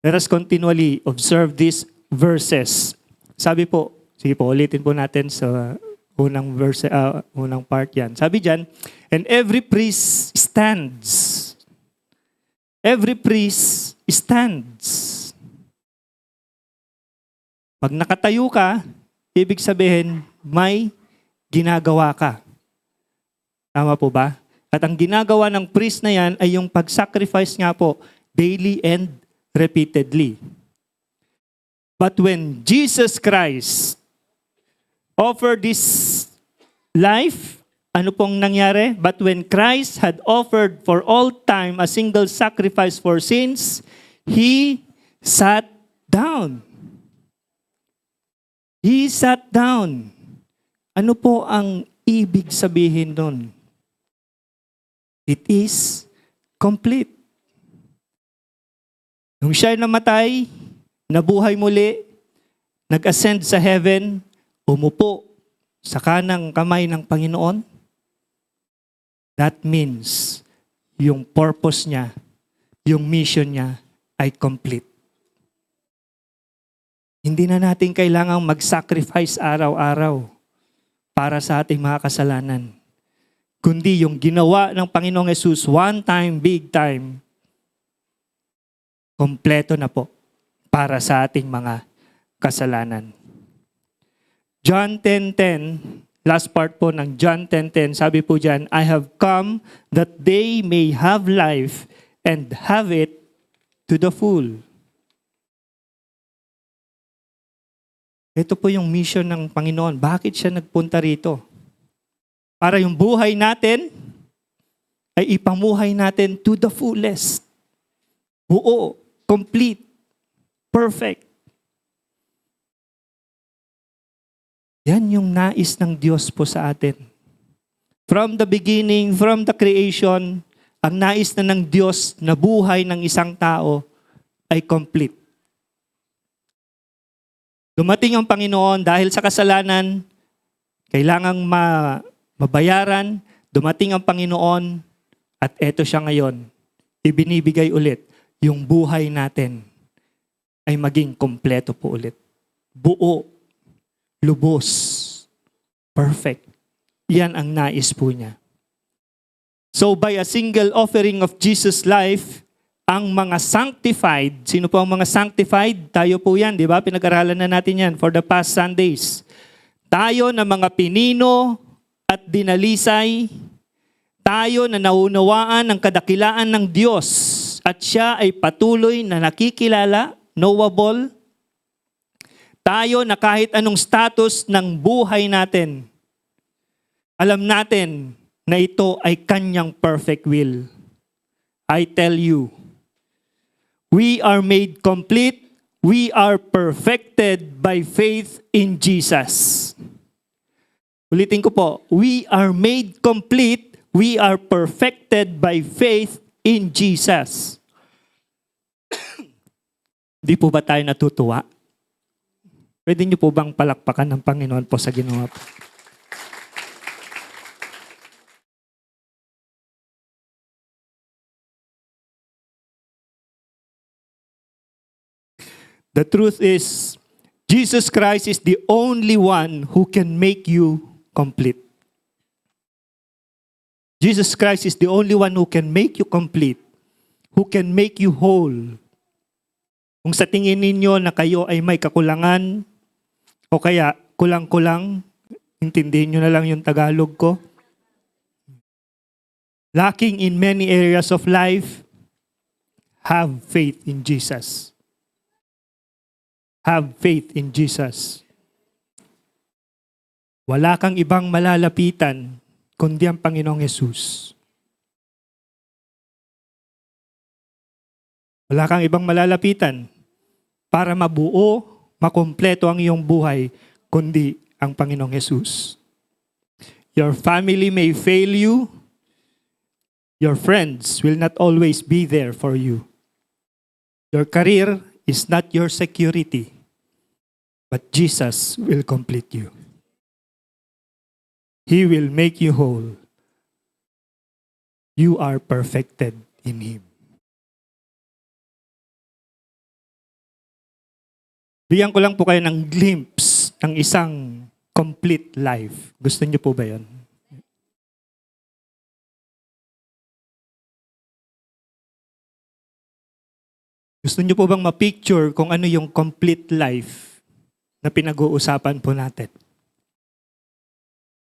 Let us continually observe these verses. Sabi po, sige po, ulitin po natin sa unang verse, unang part yan. Sabi dyan, and every priest stands. Every priest stands. Pag nakatayo ka, ibig sabihin, may ginagawa ka. Tama po ba? At ang ginagawa ng priest na yan ay yung pag-sacrifice nga po, daily and repeatedly. But when Jesus Christ offered this life, ano pong nangyari? But when Christ had offered for all time a single sacrifice for sins, He sat down. He sat down. Ano po ang ibig sabihin nun? It is complete. Nung siya namatay, nabuhay muli, nag-ascend sa heaven, umupo sa kanang kamay ng Panginoon, that means yung purpose niya, yung mission niya ay complete. Hindi na natin kailangang mag-sacrifice araw-araw para sa ating mga kasalanan. Kundi yung ginawa ng Panginoong Yesus one time, big time, kompleto na po para sa ating mga kasalanan. John 10:10, last part po ng John 10:10, sabi po dyan, I have come that they may have life and have it to the full. Ito po yung mission ng Panginoon. Bakit siya nagpunta rito? Para yung buhay natin ay ipamuhay natin to the fullest. Buo, complete, perfect. Yan yung nais ng Diyos po sa atin. From the beginning, from the creation, ang nais na ng Diyos na buhay ng isang tao ay complete. Dumating ang Panginoon dahil sa kasalanan, kailangang mabayaran, dumating ang Panginoon at eto siya ngayon, ibinibigay ulit yung buhay natin ay maging kompleto po ulit. Buo, lubos, perfect. Yan ang nais po niya. So by a single offering of Jesus' life, ang mga sanctified, sino po ang mga sanctified? Tayo po yan, di ba? Pinag-aralan na natin yan for the past Sundays. Tayo na mga pinino at dinalisay, tayo na naunawaan ang kadakilaan ng Diyos at siya ay patuloy na nakikilala, knowable. Tayo na kahit anong status ng buhay natin, alam natin na ito ay kanyang perfect will. I tell you, we are made complete, we are perfected by faith in Jesus. Ulitin ko po, we are made complete, we are perfected by faith in Jesus. Di po ba tayo natutuwa? Pwede niyo po bang palakpakan ng Panginoon po sa ginawa po? The truth is, Jesus Christ is the only one who can make you complete. Jesus Christ is the only one who can make you complete, who can make you whole. Kung sa tingin ninyo na kayo ay may kakulangan, o kaya kulang-kulang, intindihin nyo na lang yung Tagalog ko. Lacking in many areas of life, have faith in Jesus. Have faith in Jesus. Wala kang ibang malalapitan kundi ang Panginoong Yesus. Wala kang ibang malalapitan para mabuo, makumpleto ang iyong buhay kundi ang Panginoong Yesus. Your family may fail you. Your friends will not always be there for you. Your career is not your security, but Jesus will complete you. He will make you whole. You are perfected in Him. Bigyan ko lang po kayo ng glimpse ng isang complete life. Gusto niyo po ba yun? Gusto niyo po bang ma-picture kung ano yung complete life na pinag-uusapan po natin?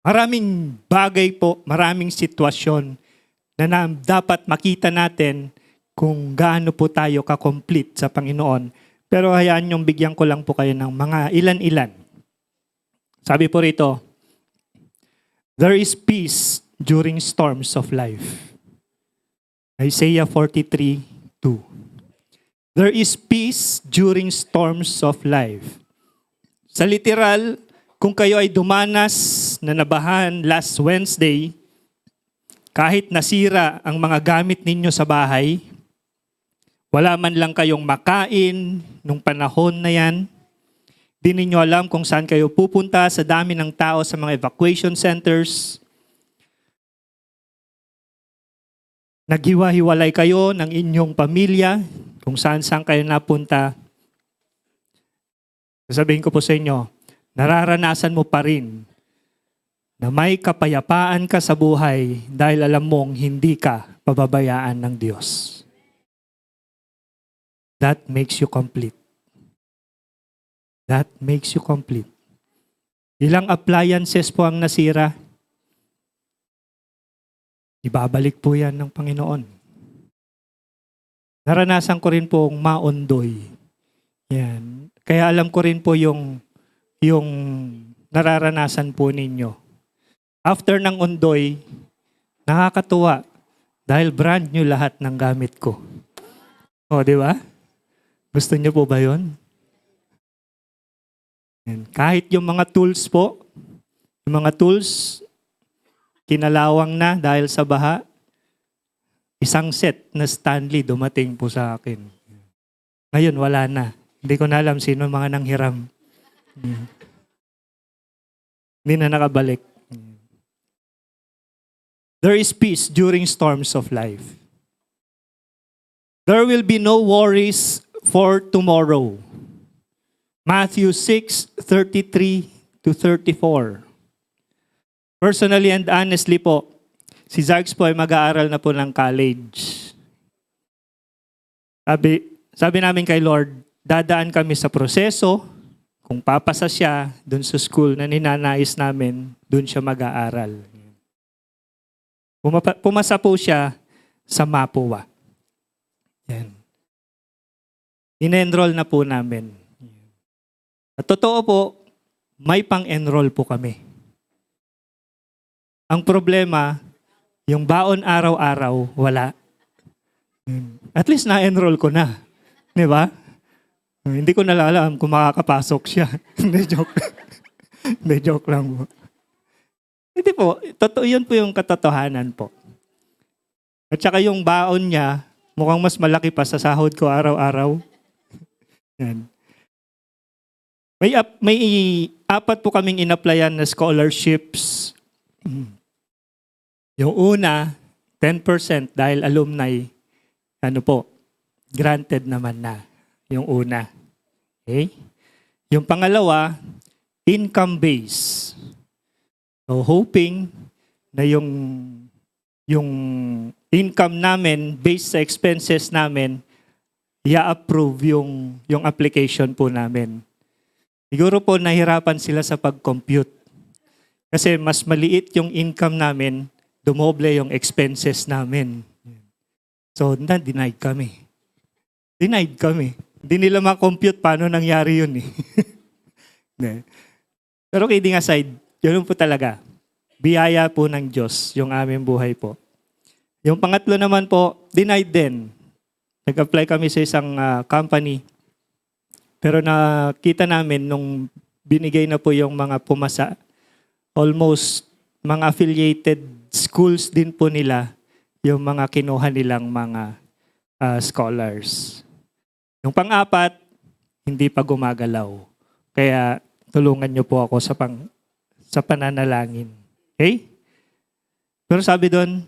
Maraming bagay po, maraming sitwasyon na dapat makita natin kung gaano po tayo ka-complete sa Panginoon. Pero hayaan niyong bigyan ko lang po kayo ng mga ilan-ilan. Sabi po rito, there is peace during storms of life. Isaiah 43:2. There is peace during storms of life. Sa literal, kung kayo ay dumanas na nabahan last Wednesday, kahit nasira ang mga gamit ninyo sa bahay, wala man lang kayong makain nung panahon na yan, Di ninyo alam kung saan kayo pupunta sa dami ng tao sa mga evacuation centers. Naghiwa-hiwalay kayo ng inyong pamilya kung saan kayo napunta. Sasabihin ko po sa inyo, nararanasan mo pa rin na may kapayapaan ka sa buhay dahil alam mong hindi ka pababayaan ng Diyos. That makes you complete. That makes you complete. Ilang appliances po ang nasira? Ibabalik po yan ng Panginoon. Naranasan ko rin pong maundoy. Yan. Kaya alam ko rin po yung nararanasan po ninyo. After ng undoy, nakakatuwa dahil brand new lahat ng gamit ko. O, di ba? Gusto niyo po ba yun? Yan. Kahit yung mga tools po, yung mga tools, kinalawang na dahil sa baha, isang set na Stanley dumating po sa akin. Ngayon, wala na. Hindi ko na alam sino mga nanghiram. Hindi na nakabalik. There is peace during storms of life. There will be no worries for tomorrow. Matthew 6:33-34. Personally and honestly po, si Zargs po ay mag-aaral na po ng college. Sabi namin kay Lord, dadaan kami sa proseso. Kung papasa siya dun sa school na ninanais namin, dun siya mag-aaral. Pumasa po siya sa Mapua. Yan. In-enroll na po namin. At totoo po, may pang-enroll po kami. Ang problema, yung baon araw-araw, wala. At least na-enroll ko na. Di ba? Hindi ko nalalam kung makakapasok siya. Hindi, joke. Hindi, joke lang po. Hindi po, totoo yun po yung katotohanan po. At saka yung baon niya, mukhang mas malaki pa sa sahod ko araw-araw. Yan. May apat po kaming in-applyan na scholarships. Yung una, 10% dahil alumni, granted naman na. Yung una. Okay? Yung pangalawa, income base. So hoping na yung income namin based sa expenses namin, i-approve yung application po namin. Siguro po nahirapan sila sa pag-compute. Kasi mas maliit yung income namin, dumoble yung expenses namin. So, denied kami. Denied kami. Hindi nila ma-compute paano nangyari yun eh. Pero kidding aside, yun po talaga. Biyaya po ng Diyos yung aming buhay po. Yung pangatlo naman po, denied din. Nag-apply kami sa isang company. Pero nakita namin nung binigay na po yung mga pumasa, almost mga affiliated schools din po nila yung mga kinuha nilang mga scholars. Yung pang-apat, hindi pa gumagalaw. Kaya tulungan niyo po ako sa pananalangin. Okay? Pero sabi doon,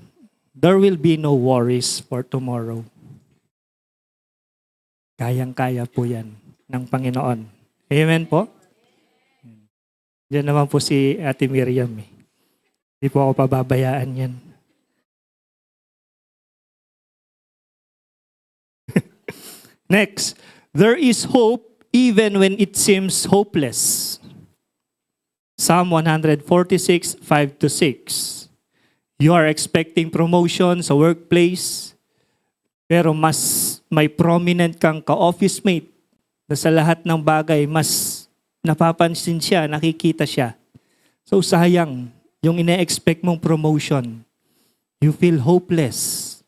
there will be no worries for tomorrow. Kayang-kaya po yan ng Panginoon. Amen po? Diyan naman po si Ate Miriam. Hindi po ako pababayaan yan. Next, there is hope even when it seems hopeless. Psalm 146, 5-6. You are expecting promotion sa workplace, pero mas may prominent kang ka-office mate na sa lahat ng bagay, mas napapansin siya, nakikita siya. So sayang, yung ine-expect mong promotion, you feel hopeless.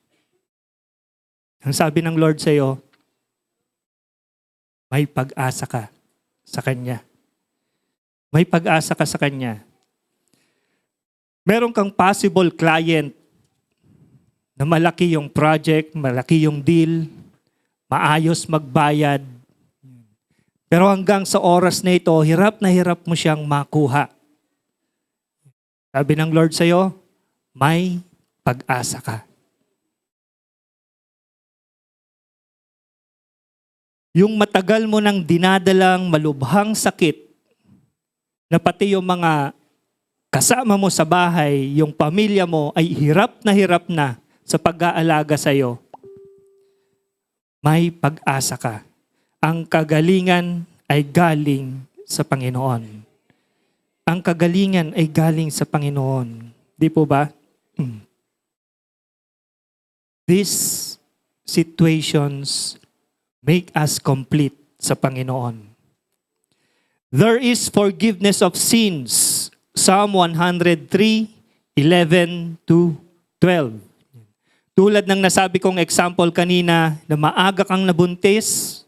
Ang sabi ng Lord sa iyo, may pag-asa ka sa Kanya. May pag-asa ka sa Kanya. Meron kang possible client na malaki yung project, malaki yung deal, maayos magbayad. Pero hanggang sa oras na ito, hirap na hirap mo siyang makuha. Sabi ng Lord sa'yo, may pag-asa ka. Yung matagal mo nang dinadalang malubhang sakit, na pati yung mga kasama mo sa bahay, yung pamilya mo ay hirap na sa pag-aalaga sa'yo, may pag-asa ka. Ang kagalingan ay galing sa Panginoon. Ang kagalingan ay galing sa Panginoon. Di po ba? These situations make us complete sa Panginoon. There is forgiveness of sins. Psalm 103:11-12. Tulad ng nasabi kong example kanina na maaga kang nabuntis,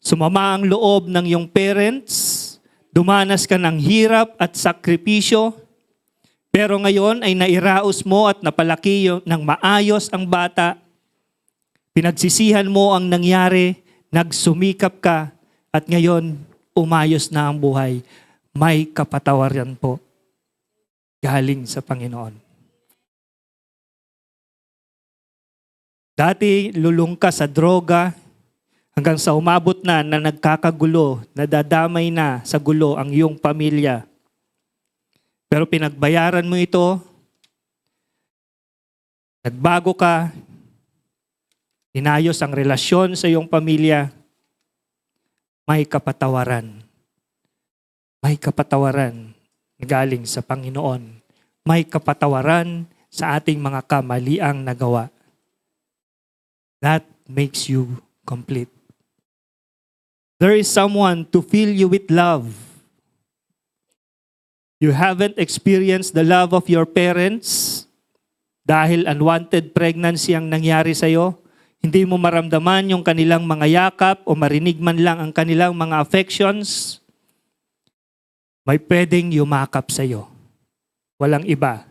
sumama ang loob ng iyong parents, dumanas ka ng hirap at sakripisyo, pero ngayon ay nairaos mo at napalaki ng maayos ang bata, pinagsisihan mo ang nangyari, nagsumikap ka, at ngayon umayos na ang buhay. May kapatawaran po galing sa Panginoon. Dati lulong ka sa droga hanggang sa umabot na nagkakagulo, nadadamay na sa gulo ang iyong pamilya. Pero pinagbayaran mo ito, nagbago ka, inayos ang relasyon sa iyong pamilya, may kapatawaran. May kapatawaran galing sa Panginoon. May kapatawaran sa ating mga kamaliang nagawa. That makes you complete. There is someone to fill you with love. You haven't experienced the love of your parents dahil unwanted pregnancy ang nangyari sa'yo. Hindi mo maramdaman yung kanilang mga yakap o marinig man lang ang kanilang mga affections. May pwedeng yumakap sa iyo. Walang iba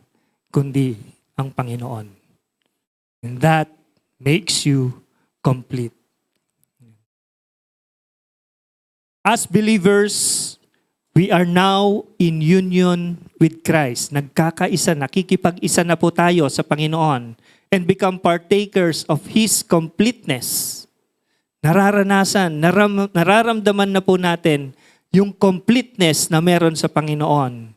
kundi ang Panginoon. And that makes you complete. As believers, we are now in union with Christ. Nagkakaisa, nakikipag-isa na po tayo sa Panginoon and become partakers of His completeness. Nararamdaman na po natin yung completeness na meron sa Panginoon.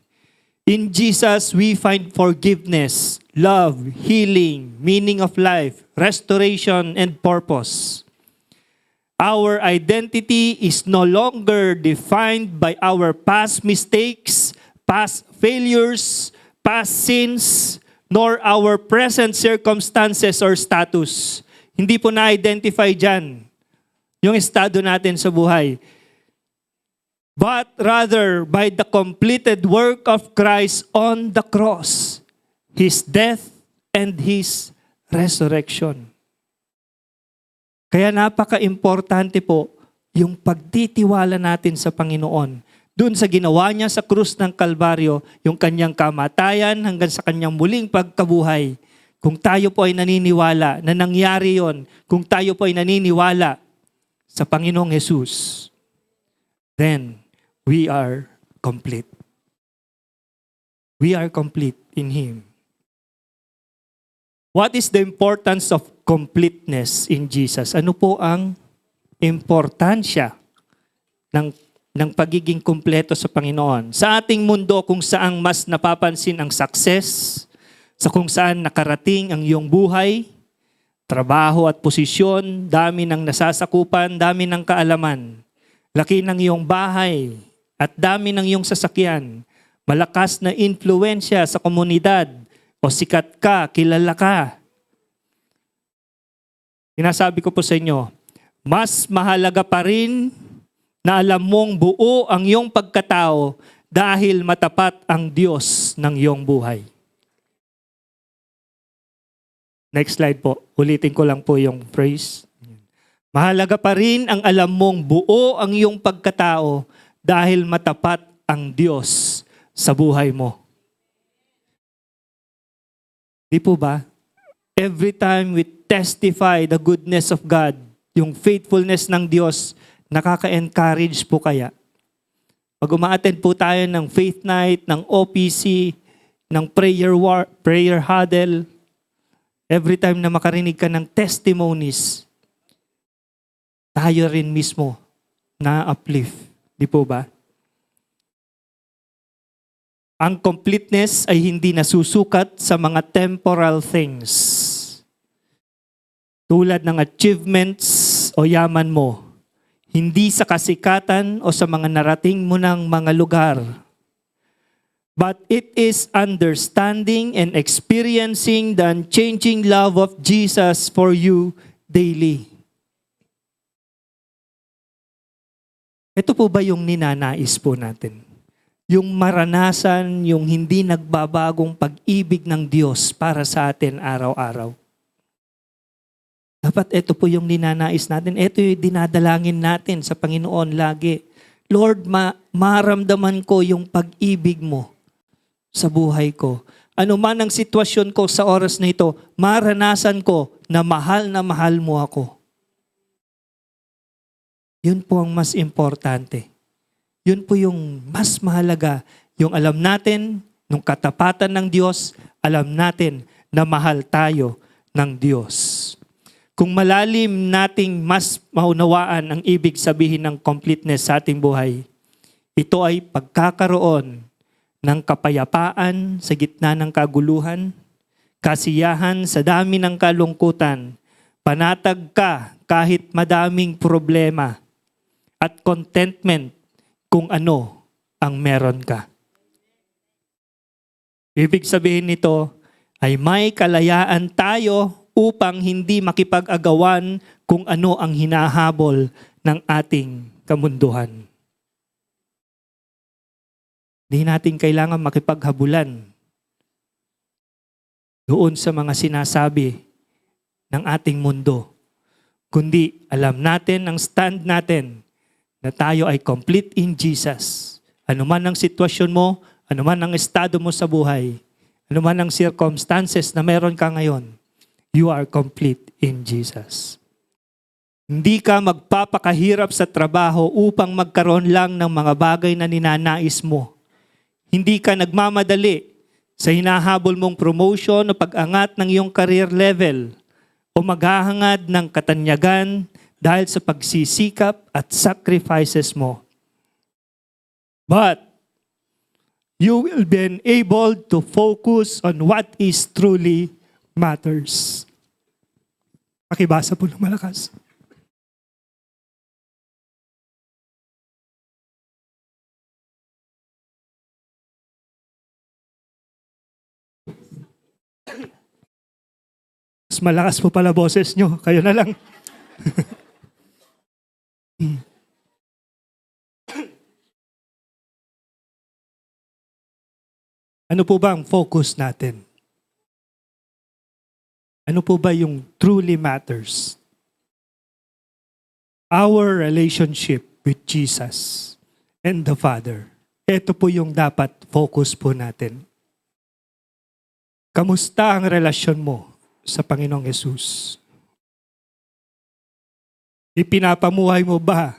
In Jesus, we find forgiveness, love, healing, meaning of life, restoration, and purpose. Our identity is no longer defined by our past mistakes, past failures, past sins, nor our present circumstances or status. Hindi po na-identify dyan yung estado natin sa buhay. But rather by the completed work of Christ on the cross, His death and His resurrection. Kaya napaka-importante po yung pagtitiwala natin sa Panginoon. Doon sa ginawa niya sa krus ng Kalbaryo, yung kanyang kamatayan hanggang sa kanyang muling pagkabuhay. Kung tayo po ay naniniwala na nangyari yon, kung tayo po ay naniniwala sa Panginoong Jesus, then we are complete. We are complete in Him. What is the importance of completeness in Jesus? Ano po ang importansya ng pagiging kumpleto sa Panginoon? Sa ating mundo kung saan mas napapansin ang success, sa kung saan nakarating ang iyong buhay, trabaho at posisyon, dami ng nasasakupan, dami ng kaalaman, laki ng iyong bahay, at dami ng iyong sasakyan, malakas na influensya sa komunidad, o sikat ka, kilala ka. Sinasabi ko po sa inyo, mas mahalaga pa rin na alam mong buo ang iyong pagkatao dahil matapat ang Diyos ng iyong buhay. Next slide po. Ulitin ko lang po yung phrase. Mahalaga pa rin ang alam mong buo ang iyong pagkatao dahil matapat ang Diyos sa buhay mo. Di po ba? Every time we testify the goodness of God, yung faithfulness ng Diyos, Nakaka-encourage po kaya? Pag uma-attend po tayo ng faith night, ng OPC, ng prayer huddle, every time na makarinig ka ng testimonies, tayo rin mismo na-uplift. Di po ba? Ang completeness ay hindi nasusukat sa mga temporal things. Tulad ng achievements o yaman mo. Hindi sa kasikatan o sa mga narating mo ng mga lugar. But it is understanding and experiencing the unchanging love of Jesus for you daily. Ito po ba yung ninanais po natin? Yung maranasan, yung hindi nagbabagong pag-ibig ng Diyos para sa atin araw-araw. Dapat ito po yung ninanais natin. Ito yung dinadalangin natin sa Panginoon lagi. Lord, maramdaman ko yung pag-ibig mo sa buhay ko. Ano man ang sitwasyon ko sa oras na ito, maranasan ko na mahal mo ako. Yun po ang mas importante. Yun po yung mas mahalaga. Yung alam natin, nung katapatan ng Diyos, alam natin na mahal tayo ng Diyos. Kung malalim nating mas maunawaan ang ibig sabihin ng completeness sa ating buhay, ito ay pagkakaroon ng kapayapaan sa gitna ng kaguluhan, kasiyahan sa dami ng kalungkutan, panatag ka kahit madaming problema, at contentment kung ano ang meron ka. Ibig sabihin nito ay may kalayaan tayo upang hindi makipag-agawan kung ano ang hinahabol ng ating kamunduhan. Hindi natin kailangan makipaghabulan doon sa mga sinasabi ng ating mundo. Kundi alam natin ang stand natin na tayo ay complete in Jesus. Ano man ang sitwasyon mo, ano man ang estado mo sa buhay, ano man ang circumstances na meron ka ngayon, you are complete in Jesus. Hindi ka magpapakahirap sa trabaho upang magkaroon lang ng mga bagay na ninanais mo. Hindi ka nagmamadali sa hinahabol mong promotion o pag-angat ng iyong career level o maghahangad ng katanyagan dahil sa pagsisikap at sacrifices mo. But you will be able to focus on what is truly matters. Pakibasa po ng malakas. Mas malakas po pala boses nyo. Kayo na lang. Ano po ba ang focus natin? Ano po ba yung truly matters? Our relationship with Jesus and the Father. Ito po yung dapat focus po natin. Kamusta ang relasyon mo sa Panginoong Yesus? Ipinapamuhay mo ba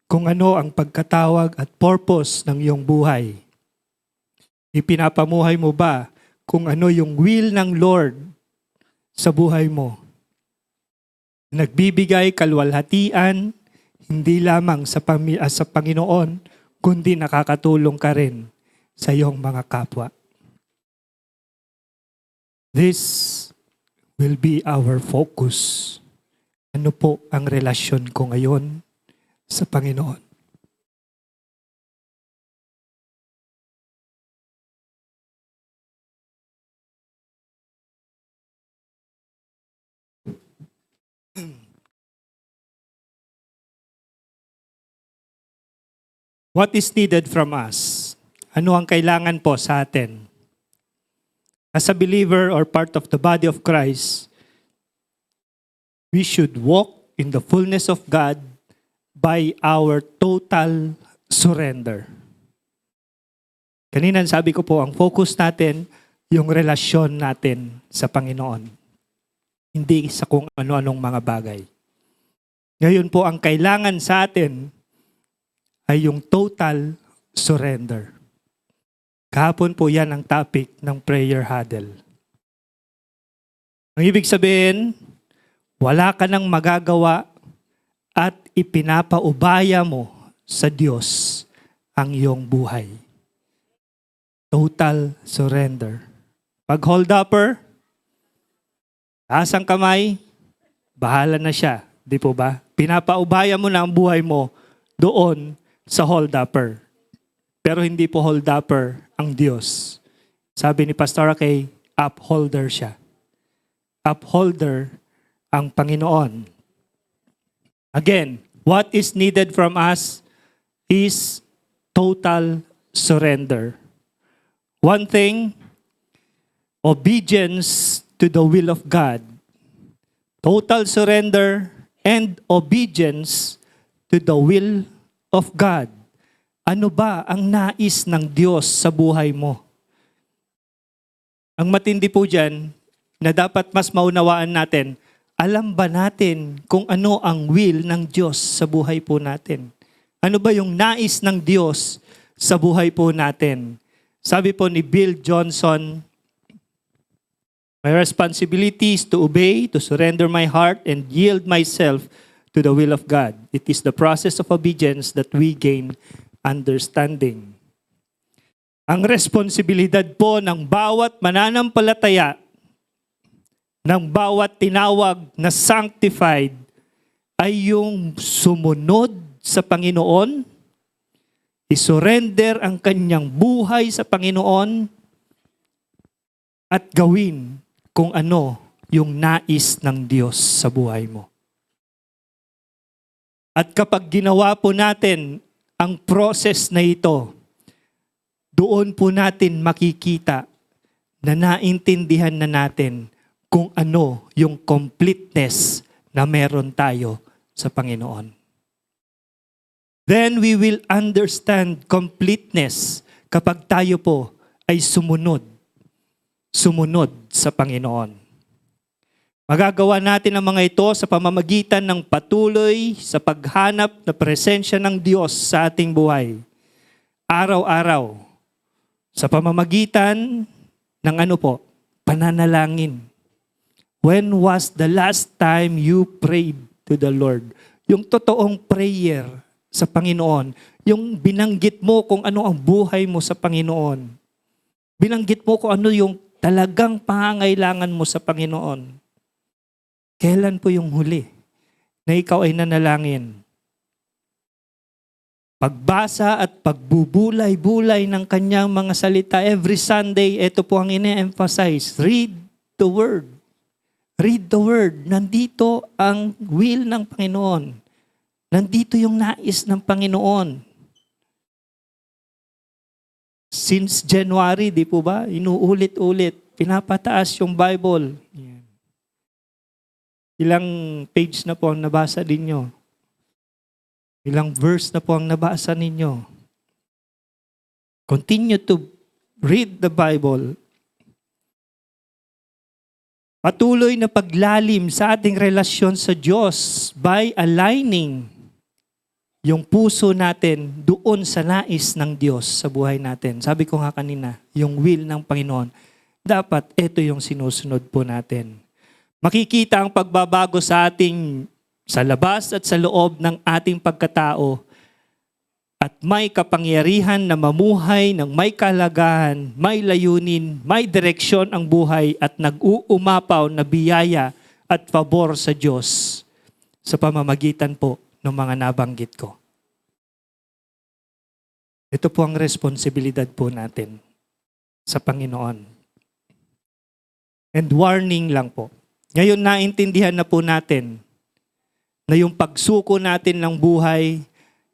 kung ano ang pagkatawag at purpose ng iyong buhay? Ipinapamuhay mo ba kung ano yung will ng Lord sa buhay mo? Nagbibigay kalwalhatian, hindi lamang sa Panginoon, kundi nakakatulong ka rin sa iyong mga kapwa. This will be our focus. Ano po ang relasyon ko ngayon sa Panginoon? What is needed from us? Ano ang kailangan po sa atin? As a believer or part of the body of Christ, we should walk in the fullness of God by our total surrender. Kanina sabi ko po, ang focus natin, yung relasyon natin sa Panginoon. Hindi sa kung ano-anong mga bagay. Ngayon po, ang kailangan sa atin ay yung total surrender. Kahapon po yan ang topic ng prayer huddle. Ang ibig sabihin, wala ka nang magagawa at ipinapaubaya mo sa Diyos ang iyong buhay. Total surrender. Pag hold upper, taas ang kamay, bahala na siya. Di po ba? Pinapaubaya mo na ang buhay mo doon sa hold upper. Pero hindi po hold upper ang Diyos. Sabi ni Pastor Kay, upholder siya. Upholder ang Panginoon. Again, what is needed from us is total surrender. One thing, obedience to the will of God. Total surrender and obedience to the will of God. Ano ba ang nais ng Diyos sa buhay mo? Ang matindi po dyan, na dapat mas maunawaan natin, alam ba natin kung ano ang will ng Diyos sa buhay po natin? Ano ba yung nais ng Diyos sa buhay po natin? Sabi po ni Bill Johnson, my responsibility is to obey, to surrender my heart, and yield myself to the will of God. It is the process of obedience that we gain understanding. Ang responsibilidad po ng bawat mananampalataya, ng bawat tinawag na sanctified, ay yung sumunod sa Panginoon, isurrender ang kanyang buhay sa Panginoon, at gawin kung ano yung nais ng Diyos sa buhay mo. At kapag ginawa po natin ang process na ito, doon po natin makikita na naintindihan na natin kung ano yung completeness na meron tayo sa Panginoon. Then we will understand completeness kapag tayo po ay sumunod sa Panginoon. Magagawa natin ang mga ito sa pamamagitan ng patuloy sa paghanap na presensya ng Diyos sa ating buhay. Araw-araw. Sa pamamagitan ng pananalangin. When was the last time you prayed to the Lord? Yung totoong prayer sa Panginoon. Yung binanggit mo kung ano ang buhay mo sa Panginoon. Binanggit mo kung ano yung talagang pangangailangan mo sa Panginoon. Kailan po yung huli na ikaw ay nanalangin? Pagbasa at pagbubulay-bulay ng kanyang mga salita every Sunday, ito po ang ine-emphasize. Read the Word. Read the Word. Nandito ang will ng Panginoon. Nandito yung nais ng Panginoon. Since January, di po ba? Inuulit-ulit. Pinapataas yung Bible. Yan. Ilang page na po ang nabasa ninyo? Ilang verse na po ang nabasa ninyo? Continue to read the Bible. Patuloy na paglalim sa ating relasyon sa Diyos by aligning yung puso natin doon sa nais ng Diyos sa buhay natin. Sabi ko nga kanina, yung will ng Panginoon, dapat ito yung sinusunod po natin. Makikita ang pagbabago sa ating sa labas at sa loob ng ating pagkatao at may kapangyarihan na mamuhay ng may kalagahan, may layunin, may direksyon ang buhay at nag-uumapaw na biyaya at pabor sa Diyos sa pamamagitan po ng mga nabanggit ko. Ito po ang responsibilidad po natin sa Panginoon. And warning lang po. Ngayon naintindihan na po natin na yung pagsuko natin ng buhay,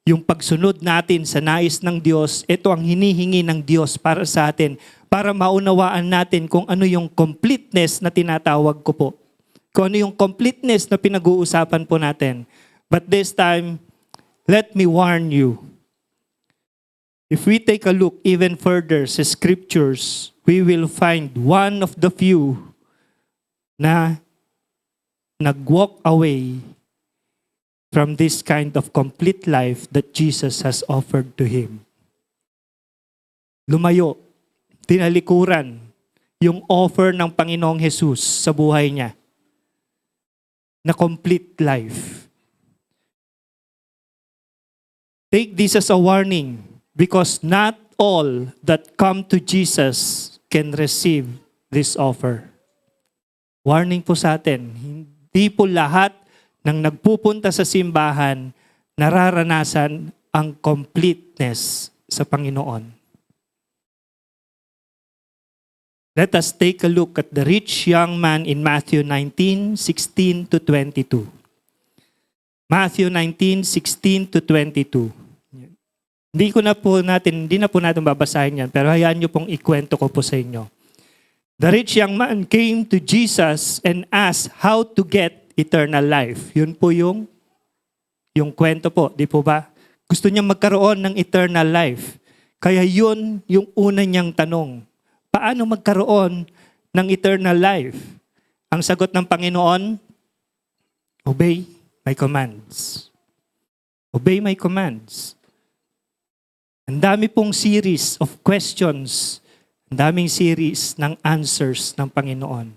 yung pagsunod natin sa nais ng Diyos, ito ang hinihingi ng Diyos para sa atin, para maunawaan natin kung ano yung completeness na tinatawag ko po. Kung ano yung completeness na pinag-uusapan po natin. But this time, let me warn you. If we take a look even further sa scriptures, we will find one of the few na nag-walk away from this kind of complete life that Jesus has offered to him. Lumayo, tinalikuran yung offer ng Panginoong Jesus sa buhay niya na complete life. Take this as a warning because not all that come to Jesus can receive this offer. Warning po sa atin, hindi po lahat ng nagpupunta sa simbahan nararanasan ang completeness sa Panginoon. Let us take a look at the rich young man in Matthew 19:16 to 22. Matthew 19:16 to 22. Hindi na po natin babasahin yan, pero hayaan niyo pong ikwento ko po sa inyo. The rich young man came to Jesus and asked how to get eternal life. Yun po yung kwento po, di po ba? Gusto niya magkaroon ng eternal life. Kaya yun yung una niyang tanong. Paano magkaroon ng eternal life? Ang sagot ng Panginoon, obey my commands. Obey my commands. Ang dami pong series of questions, ang daming series ng answers ng Panginoon.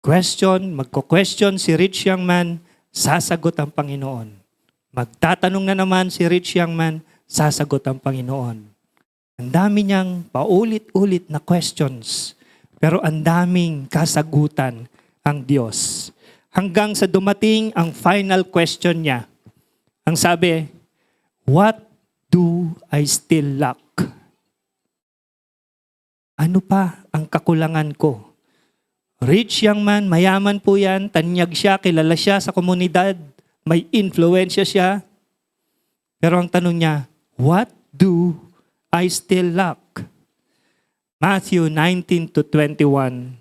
Magko-question si rich young man, sasagot ang Panginoon. Magtatanong na naman si rich young man, sasagot ang Panginoon. Ang dami niyang paulit-ulit na questions, pero ang daming kasagutan ang Diyos. Hanggang sa dumating ang final question niya. Ang sabi, what do I still lack? Ano pa ang kakulangan ko? Rich young man, mayaman po yan, tanyag siya, kilala siya sa komunidad, may influensya siya. Pero ang tanong niya, what do I still lack? Matthew 19 to 21.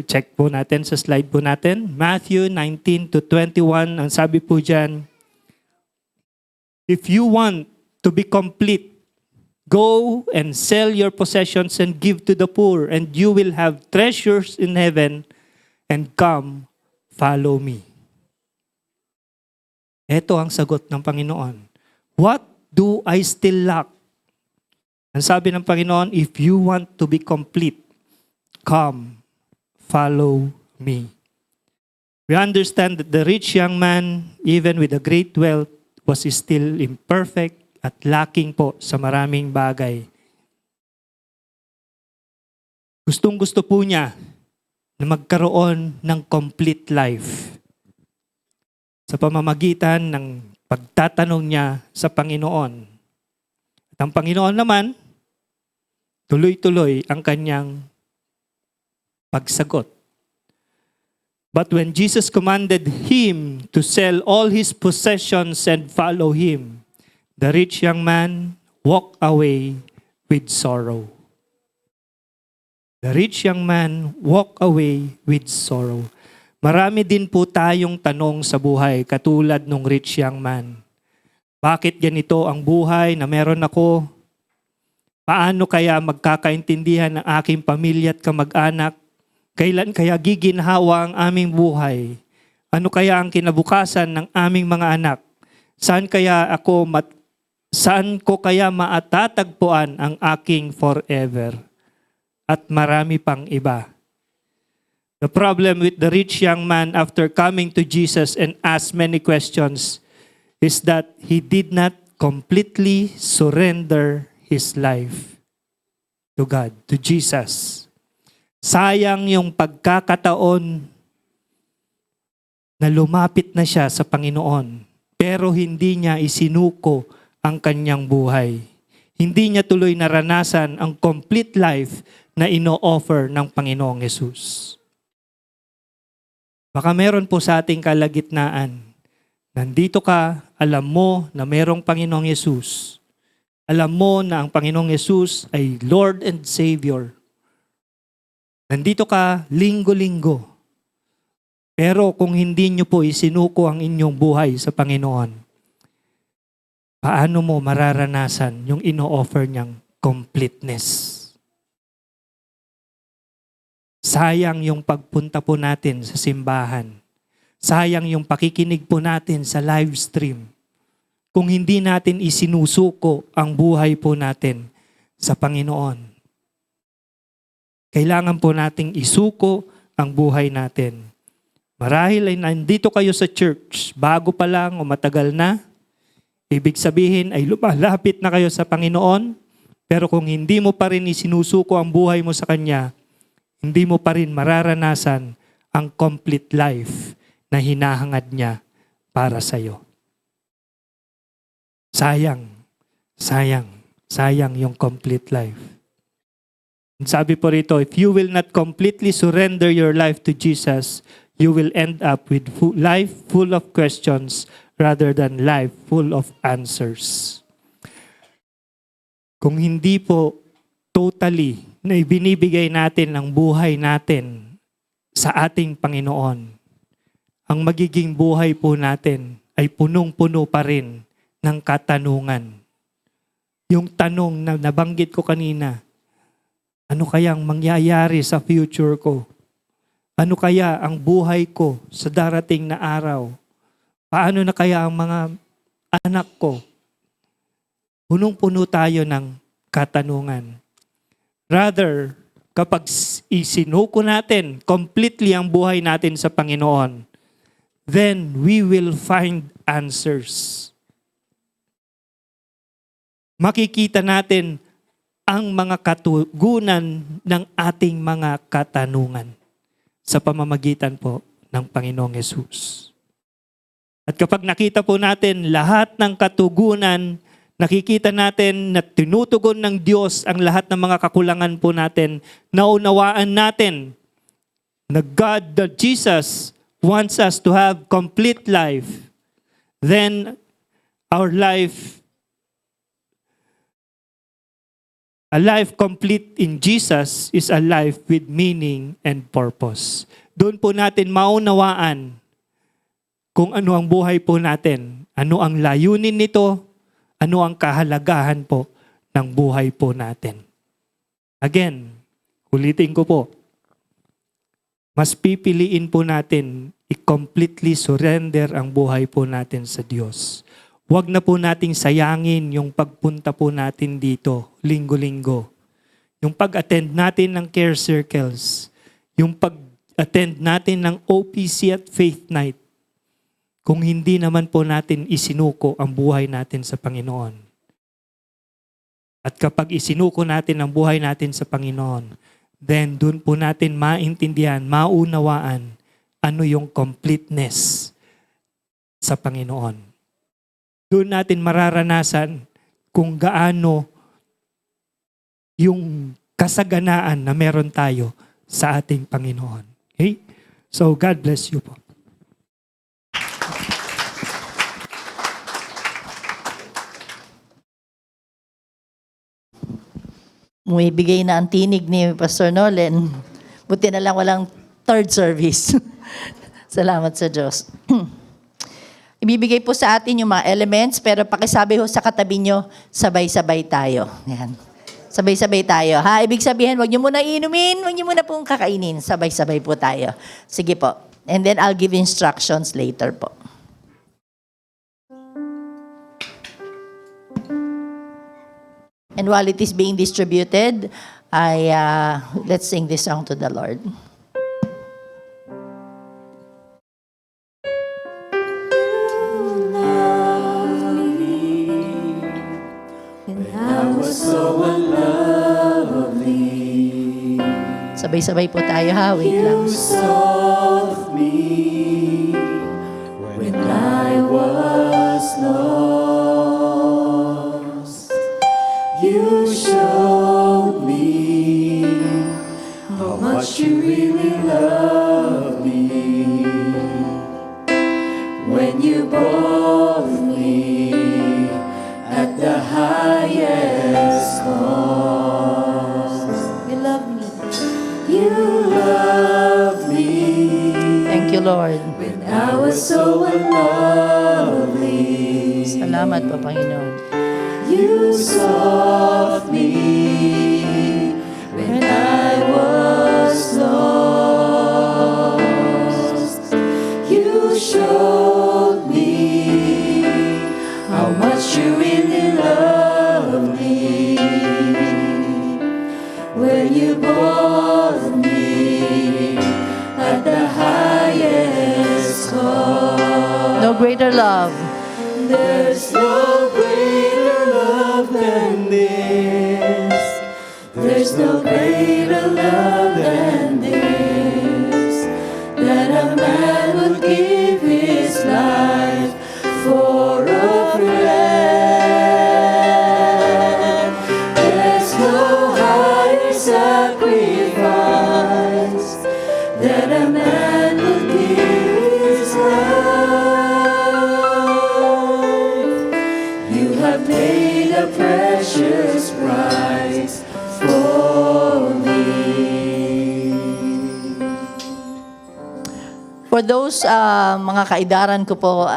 Check po natin sa slide po natin. Matthew 19 to 21, ang sabi po dyan, if you want to be complete, go and sell your possessions and give to the poor, and you will have treasures in heaven, and come, follow me. Ito ang sagot ng Panginoon. What do I still lack? Ang sabi ng Panginoon, if you want to be complete, come, follow me. We understand that the rich young man, even with a great wealth, was still imperfect at lacking po sa maraming bagay. Gustong-gusto po niya na magkaroon ng complete life sa pamamagitan ng pagtatanong niya sa Panginoon. At ang Panginoon naman, tuloy-tuloy ang kanyang pagsagot. But when Jesus commanded him to sell all his possessions and follow him, the rich young man walked away with sorrow. The rich young man walked away with sorrow. Marami din po tayong tanong sa buhay katulad nung rich young man. Bakit ganito ang buhay na meron ako? Paano kaya magkakaintindihan ng aking pamilya at kamag-anak? Kailan kaya giginhawa ang aming buhay? Ano kaya ang kinabukasan ng aming mga anak? Saan ko kaya maatatagpuan ang aking forever? At marami pang iba. The problem with the rich young man after coming to Jesus and asked many questions is that he did not completely surrender his life to God, to Jesus. Sayang yung pagkakataon na lumapit na siya sa Panginoon, pero hindi niya isinuko ang kanyang buhay. Hindi niya tuloy naranasan ang complete life na ino-offer ng Panginoong Yesus. Baka meron po sa ating kalagitnaan. Nandito ka, alam mo na merong Panginoong Yesus. Alam mo na ang Panginoong Yesus ay Lord and Savior. Nandito ka linggo-linggo. Pero kung hindi nyo po isinuko ang inyong buhay sa Panginoon, paano mo mararanasan yung ino-offer niyang completeness? Sayang yung pagpunta po natin sa simbahan. Sayang yung pakikinig po natin sa live stream kung hindi natin isinusuko ang buhay po natin sa Panginoon. Kailangan po nating isuko ang buhay natin. Marahil ay nandito kayo sa church, bago pa lang o matagal na, ibig sabihin ay lumalapit na kayo sa Panginoon, pero kung hindi mo pa rin isinusuko ang buhay mo sa Kanya, hindi mo pa rin mararanasan ang complete life na hinahangad niya para sa iyo. Sayang yung complete life. Sabi po rito, if you will not completely surrender your life to Jesus, you will end up with life full of questions rather than life full of answers. Kung hindi po totally na ibinibigay natin ang buhay natin sa ating Panginoon, ang magiging buhay po natin ay punong-puno pa rin ng katanungan. Yung tanong na nabanggit ko kanina, ano kayang mangyayari sa future ko? Ano kaya ang buhay ko sa darating na araw? Paano na kaya ang mga anak ko? Punong-puno tayo ng katanungan. Rather, kapag isinuko natin completely ang buhay natin sa Panginoon, then we will find answers. Makikita natin ang mga katugunan ng ating mga katanungan sa pamamagitan po ng Panginoong Yesus. At kapag nakita po natin lahat ng katugunan, nakikita natin na tinutugon ng Diyos ang lahat ng mga kakulangan po natin, naunawaan natin na God, that Jesus wants us to have complete life, then our life, a life complete in Jesus is a life with meaning and purpose. Doon po natin maunawaan kung ano ang buhay po natin, ano ang layunin nito, ano ang kahalagahan po ng buhay po natin. Again, ulitin ko po, mas pipiliin po natin i-completely surrender ang buhay po natin sa Diyos. Huwag na po nating sayangin yung pagpunta po natin dito, linggo-linggo. Yung pag-attend natin ng care circles, yung pag-attend natin ng OPC at Faith Night, kung hindi naman po natin isinuko ang buhay natin sa Panginoon. At kapag isinuko natin ang buhay natin sa Panginoon, then dun po natin maintindihan, maunawaan ano yung completeness sa Panginoon. Doon natin mararanasan kung gaano yung kasaganaan na meron tayo sa ating Panginoon. Okay? So God bless you po. Bumibigay na ang tinig ni Pastor Nolan. Buti na lang walang third service. Salamat sa Diyos. Ibibigay po sa atin yung mga elements, pero pakisabi ho sa katabi nyo, sabay-sabay tayo. Yan. Sabay-sabay tayo. Ha? Ibig sabihin, wag nyo muna inumin, wag nyo muna pong kakainin. Sabay-sabay po tayo. Sige po. And then I'll give instructions later po. And while it is being distributed, let's sing this song to the Lord. Sabay-sabay po tayo ha, wait lang. When I was lost, you showed me how much you really love me. When you brought me at the highest cost, You love me. you loved me. Thank you, Lord. When I was so unlovely, Salamat po, Panginoon. you sought me. When I was lost, you when you bought me at the highest cost. No greater love. There's no greater love than this. There's no greater love than this. That a man would give his life for a friend. There's no higher sacrifice that a man would give his life. You have paid a precious price for me. For those mga kaidaran ko po,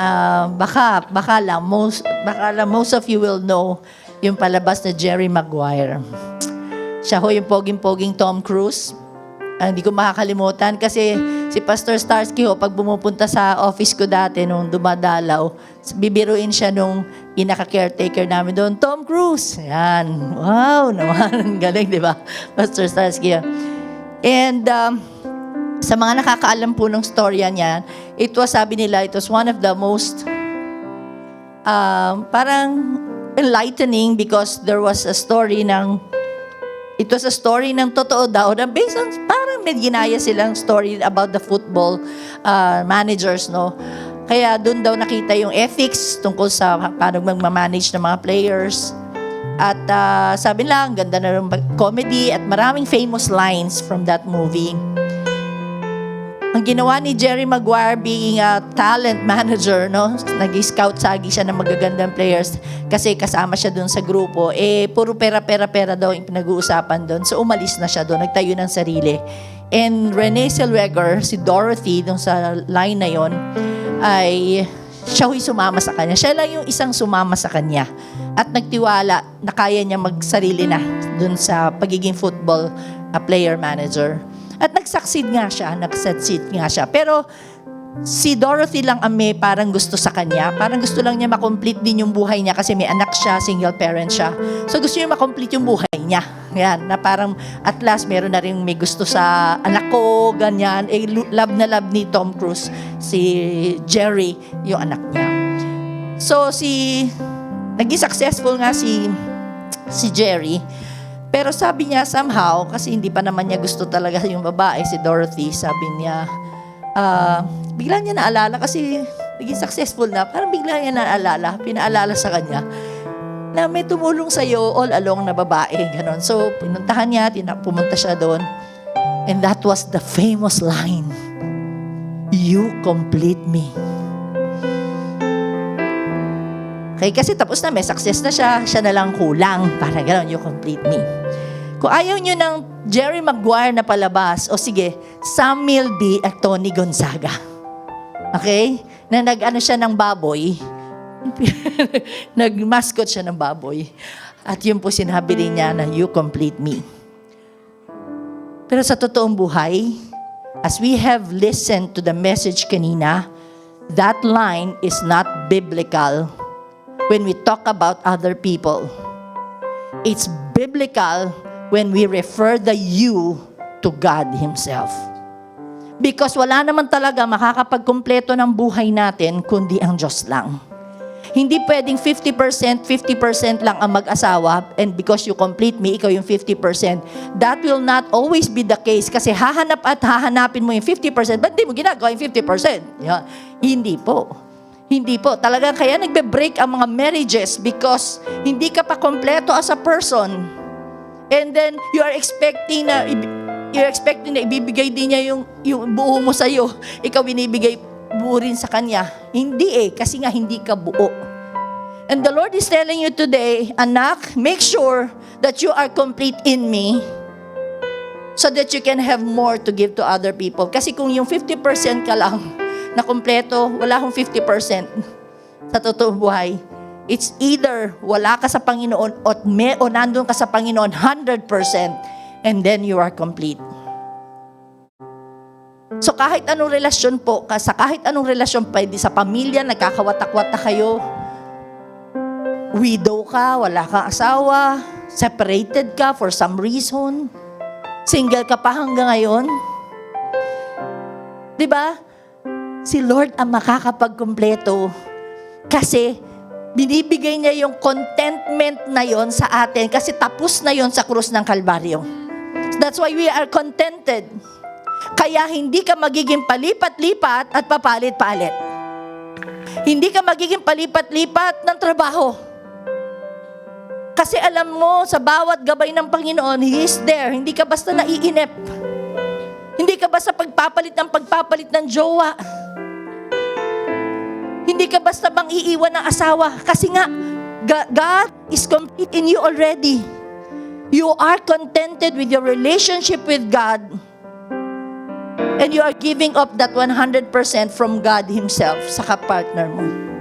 baka lang most of you will know yung palabas na Jerry Maguire. Siya ho yung poging-poging Tom Cruise. Hindi ko makakalimutan kasi si Pastor Starsky ho, pag bumupunta sa office ko dati nung dumadalaw, bibiruin siya nung pinaka-caretaker namin doon, Tom Cruise. Yan. Wow, naman. Galing, di ba? Pastor Starsky. And sa mga nakakaalam po ng storya niya, sabi nila, it was one of the most parang enlightening because there was a story ng totoo daw na based on, parang may ginaya silang story about the football managers, no? Kaya doon daw nakita yung ethics tungkol sa paano magmamanage ng mga players. At sabi lang, ganda na rin comedy at maraming famous lines from that movie. Ang ginawa ni Jerry Maguire being a talent manager, no? Nag-scout sagi siya ng magagandang players kasi kasama siya doon sa grupo. Puro pera daw yung pinag-uusapan doon. So umalis na siya doon, nagtayo ng sarili. And Renee Zellweger, si Dorothy, doon sa line na yon, ay siya huy sumama sa kanya. Siya lang yung isang sumama sa kanya. At nagtiwala na kaya niya magsarili na doon sa pagiging football player manager. At nag-succeed nga siya. Pero si Dorothy lang ang may parang gusto sa kanya. Parang gusto lang niya makomplete din yung buhay niya kasi may anak siya, single parent siya. So gusto niya makomplete yung buhay niya. Yan, na parang at last meron na rin may gusto sa anak ko, ganyan. Love na love ni Tom Cruise, si Jerry, yung anak niya. So naging successful nga si Jerry. Pero sabi niya somehow, kasi hindi pa naman niya gusto talaga yung babae, si Dorothy, sabi niya, bigla niya naalala kasi naging successful na, parang bigla niya pinaalala sa kanya, na may tumulong sa'yo all along na babae, ganon. So, pinuntahan niya, pumunta siya doon, and that was the famous line, "You complete me." Okay, kasi tapos na, may success na siya na lang kulang. Para gano'n, "You complete me." Kung ayaw nyo ng Jerry Maguire na palabas, o sige, Sam Milby at Tony Gonzaga. Okay? Na nag-ano siya ng baboy. Nag-mascot siya ng baboy. At yun po sinabi rin niya na, "You complete me." Pero sa totoong buhay, as we have listened to the message kanina, that line is not biblical. When we talk about other people, it's biblical when we refer the "you" to God Himself. Because wala naman talaga makakapagkumpleto ng buhay natin kundi ang Diyos lang. Hindi pwedeng 50% lang ang mag-asawa, and because you complete me, ikaw yung 50%. That will not always be the case kasi hahanapin mo yung 50%, ba't di mo ginagawa yung 50%? Yeah. Hindi po. Talagang kaya nagbe-break ang mga marriages because hindi ka pa kompleto as a person. And then you're expecting na ibibigay din niya yung buo mo sa iyo. Ikaw binibigay buo rin sa kanya. Hindi kasi nga hindi ka buo. And the Lord is telling you today, anak, make sure that you are complete in me so that you can have more to give to other people. Kasi kung yung 50% ka lang na kompleto, wala akong 50% sa totoong buhay. It's either wala ka sa Panginoon o nandun ka sa Panginoon 100% and then you are complete. So kahit anong relasyon po, pwede sa pamilya, nagkakawatak-watak kayo, widow ka, wala kang asawa, separated ka for some reason, Single ka pa hanggang ngayon? Di ba? Si Lord ang makakapagkumpleto. Kasi binibigay niya yung contentment na yon sa atin kasi tapos na yon sa krus ng Kalbaryo. That's why we are contented. Kaya hindi ka magiging palipat-lipat at papalit-palit. Hindi ka magiging palipat-lipat ng trabaho. Kasi alam mo, sa bawat gabay ng Panginoon, He is there. Hindi ka basta naiinip. Hindi ka basta pagpapalit ng jowa. Hindi ka basta bang iiwan ng asawa. Kasi nga, God is complete in you already. You are contented with your relationship with God. And you are giving up that 100% from God Himself sa kapartner mo.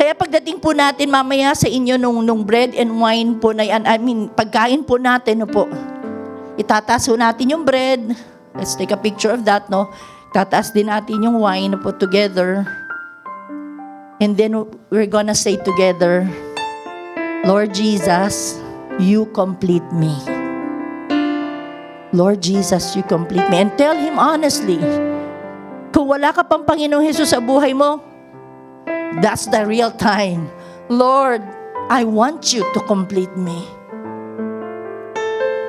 Kaya pagdating po natin mamaya sa inyo nung bread and wine po na yan, pagkain po natin, no po, itataas po natin yung bread. Let's take a picture of that, no? Tataas din natin yung wine po together. And then we're gonna say together, Lord Jesus, you complete me. Lord Jesus, you complete me. And tell Him honestly, kung wala ka pang Panginoong Jesus sa buhay mo, that's the real time. Lord, I want you to complete me.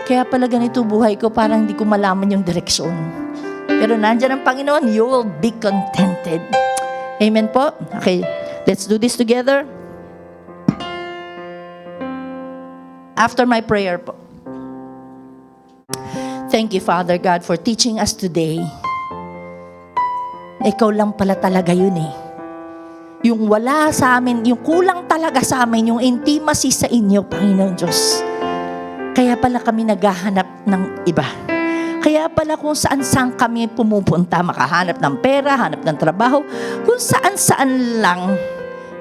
Kaya pala ganito buhay ko, parang hindi ko malaman yung direksyon. Pero nandyan ang Panginoon, you will be contented. Amen po? Okay, let's do this together. After my prayer po. Thank you, Father God, for teaching us today. Ikaw lang pala talaga yun eh. Yung wala sa amin, yung kulang talaga sa amin, yung intimacy sa inyo, Panginoon Diyos. Kaya pala kami naghahanap ng iba. Kaya pala kung saan-saan kami pumupunta, makahanap ng pera, hanap ng trabaho, kung saan-saan lang,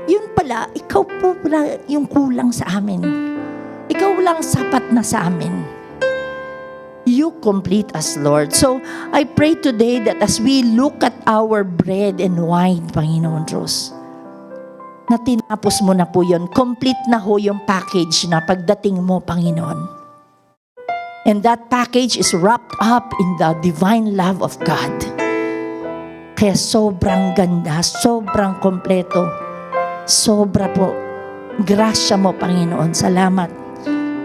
yun pala, ikaw po pala yung kulang sa amin. Ikaw lang sapat na sa amin. You complete us, Lord. So, I pray today that as we look at our bread and wine, Panginoon Diyos, na tinapos mo na po yun. Complete na ho yung package na pagdating mo, Panginoon. And that package is wrapped up in the divine love of God. Kaya sobrang ganda, sobrang kompleto, sobra po. Grasya mo, Panginoon. Salamat.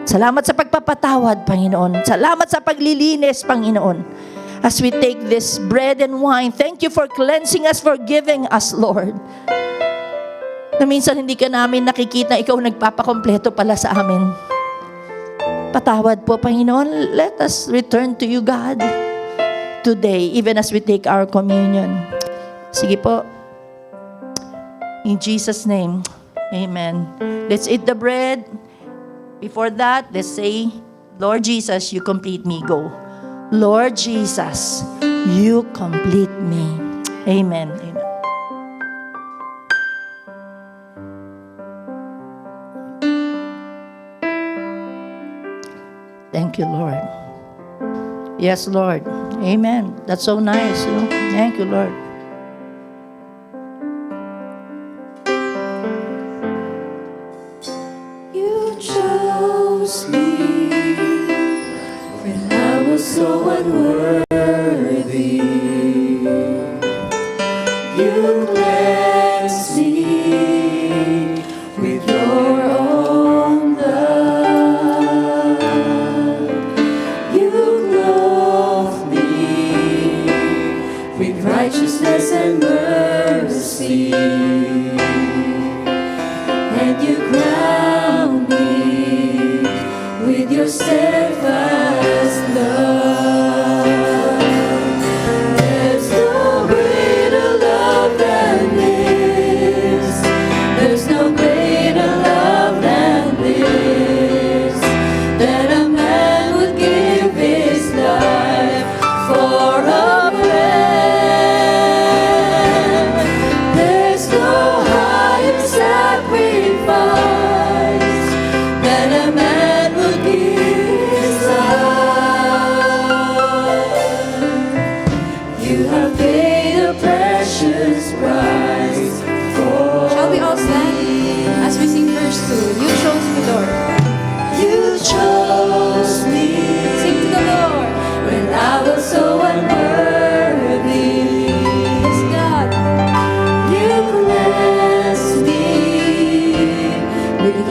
Salamat sa pagpapatawad, Panginoon. Salamat sa paglilinis, Panginoon. As we take this bread and wine, thank you for cleansing us, forgiving us, Lord. Na minsan hindi ka namin nakikita, ikaw nagpapakompleto pala sa amin. Patawad po, Panginoon. Let us return to you, God, today, even as we take our communion. Sige po. In Jesus' name, amen. Let's eat the bread. Before that, let's say, Lord Jesus, you complete me. Go. Lord Jesus, you complete me. Amen. Amen. Thank you, Lord. Yes, Lord. Amen. That's so nice. Thank you, Lord. You chose me when I was so unworthy. You cleansed me with your own blood. You clothed me with righteousness and mercy. And you crown me with your steadfast love. There's no greater love than this. There's no greater love than this. That a man would give his life for a friend. There's no higher sacrifice that a man would give his life.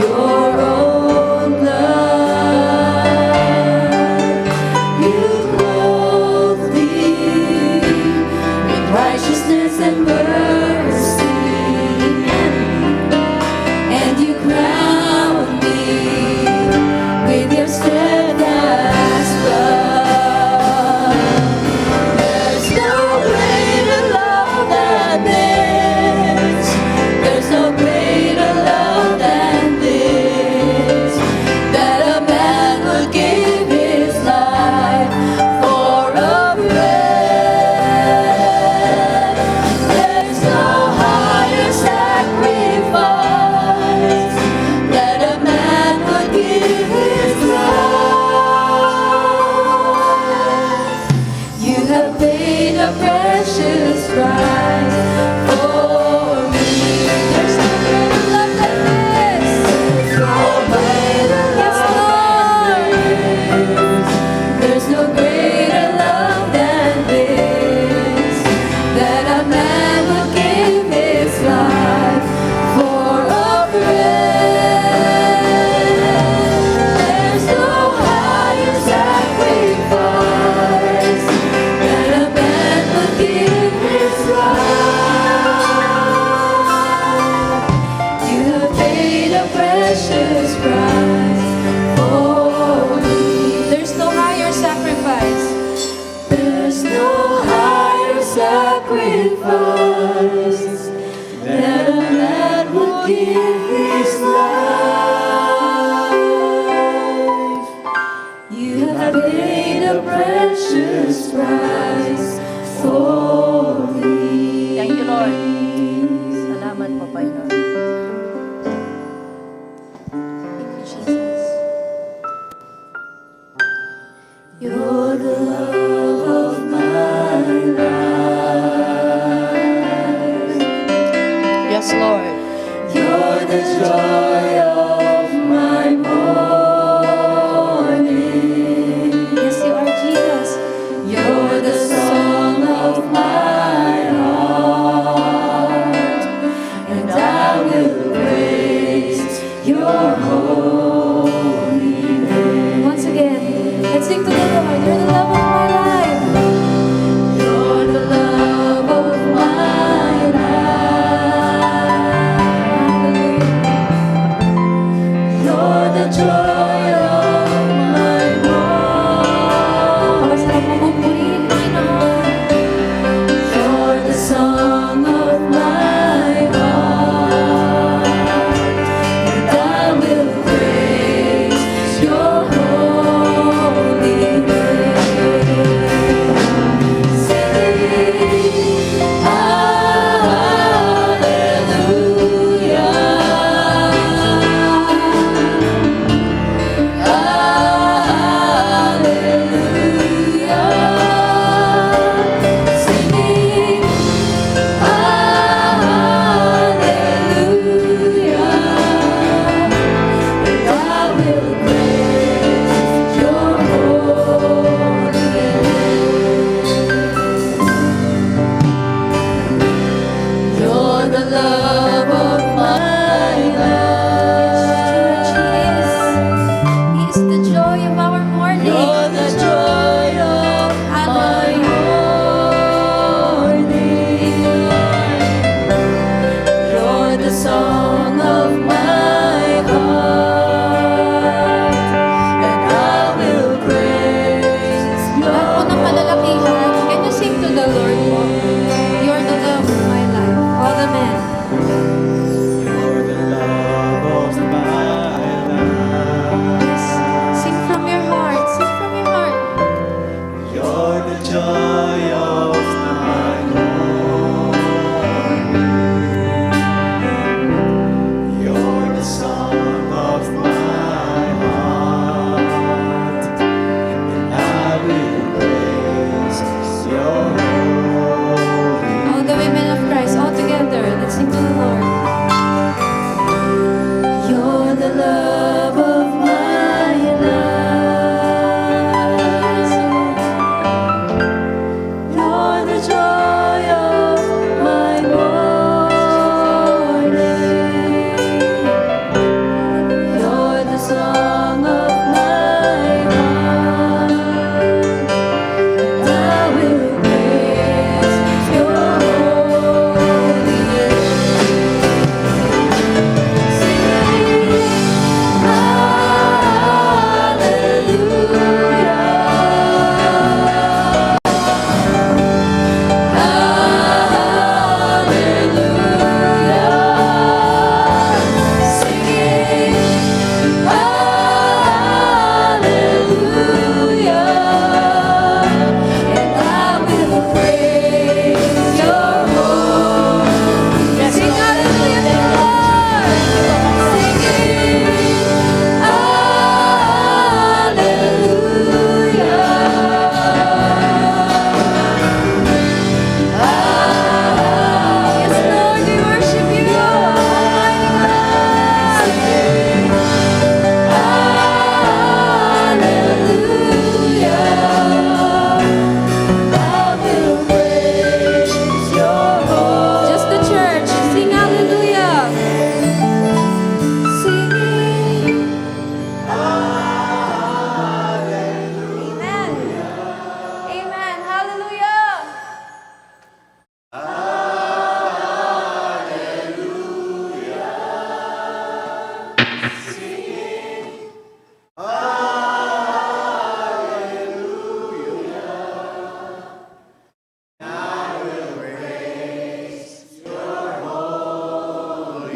your own blood. You clothed me with righteousness and mercy, and you crowned me with your steadfast love. There's no greater love than this. There's no greater love than this, that a man would give his life for a friend. There's no higher sacrifice that a man would give his life. You have paid a precious price for me. There's no greater love than this. There's no greater love than this, that a man would give his life for a friend. There's no higher sacrifice that a man would give his life. You have paid a precious price for me. There's no higher sacrifice. There's no higher sacrifice that a man would give his life. You have paid a precious price for me. Thank you, Lord. Salamat po, Panginoon. You're the love of my life. Yes, Lord. You're the joy of my morning. Yes, you are, Jesus. You're the song of my heart, and I will praise your holy name. Once again, let's sing to the Lord. You're the love of my life. You're the love of my life. You're the joy of my morning. Pakasarap mo purihin, Panginoon. You're the song of my heart, and I will praise your holy name. Sing hallelujah.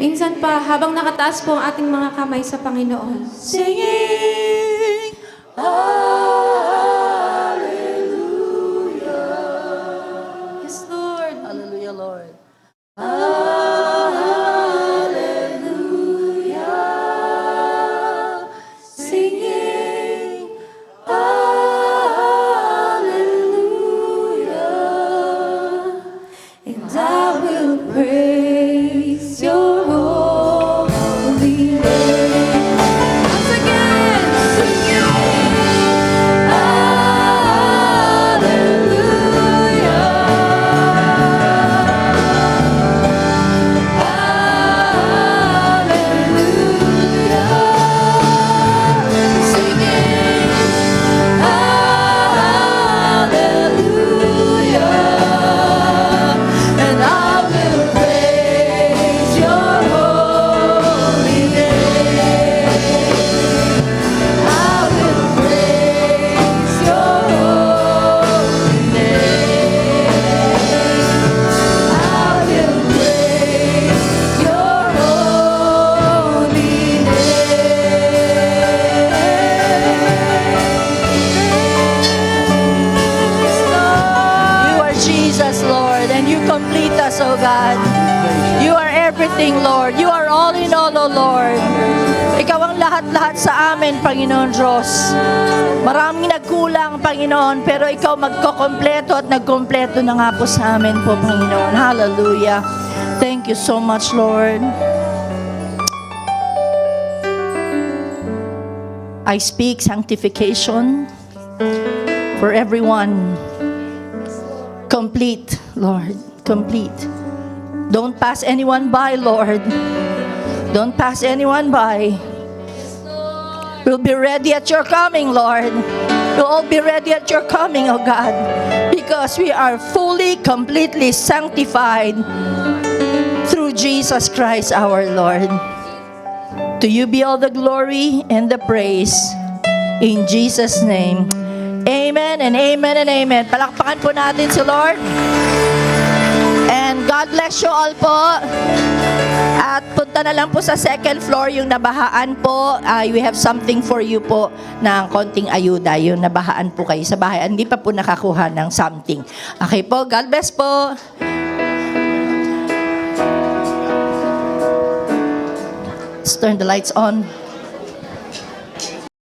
Minsan pa, habang nakataas po ang ating mga kamay sa Panginoon. Singing, Yes, Lord. Hallelujah, Lord. Singing, hallelujah, and I will praise your holy name. Once again, singing, hallelujah, singing, hallelujah, and I will praise your holy name. I will praise your holy name. I will praise your holy You are Jesus, Lord, and you complete us, oh God. You are everything, Lord. You are all in all, oh Lord. Ikaw ang lahat-lahat sa amin, Panginoon Diyos. Maraming nagkulang, Panginoon, pero ikaw magkokompleto at nagkompleto na nga po sa amin po, Panginoon. Hallelujah. Thank you so much, Lord. I speak sanctification for everyone. Complete, Lord. Complete. Don't pass anyone by, Lord. Don't pass anyone by. We'll be ready at your coming, Lord. We'll all be ready at your coming, oh God. Because we are fully, completely sanctified through Jesus Christ our Lord. To you be all the glory and the praise. In Jesus' name. Amen and amen and amen. Palakpakan po natin si Lord. And God bless you all po. At punta na lang po sa second floor yung nabahaan po. We have something for you po ng konting ayuda. Yung nabahaan po kayo sa bahay. Hindi pa po nakakuha ng something. Okay po. God bless po. Let's turn the lights on.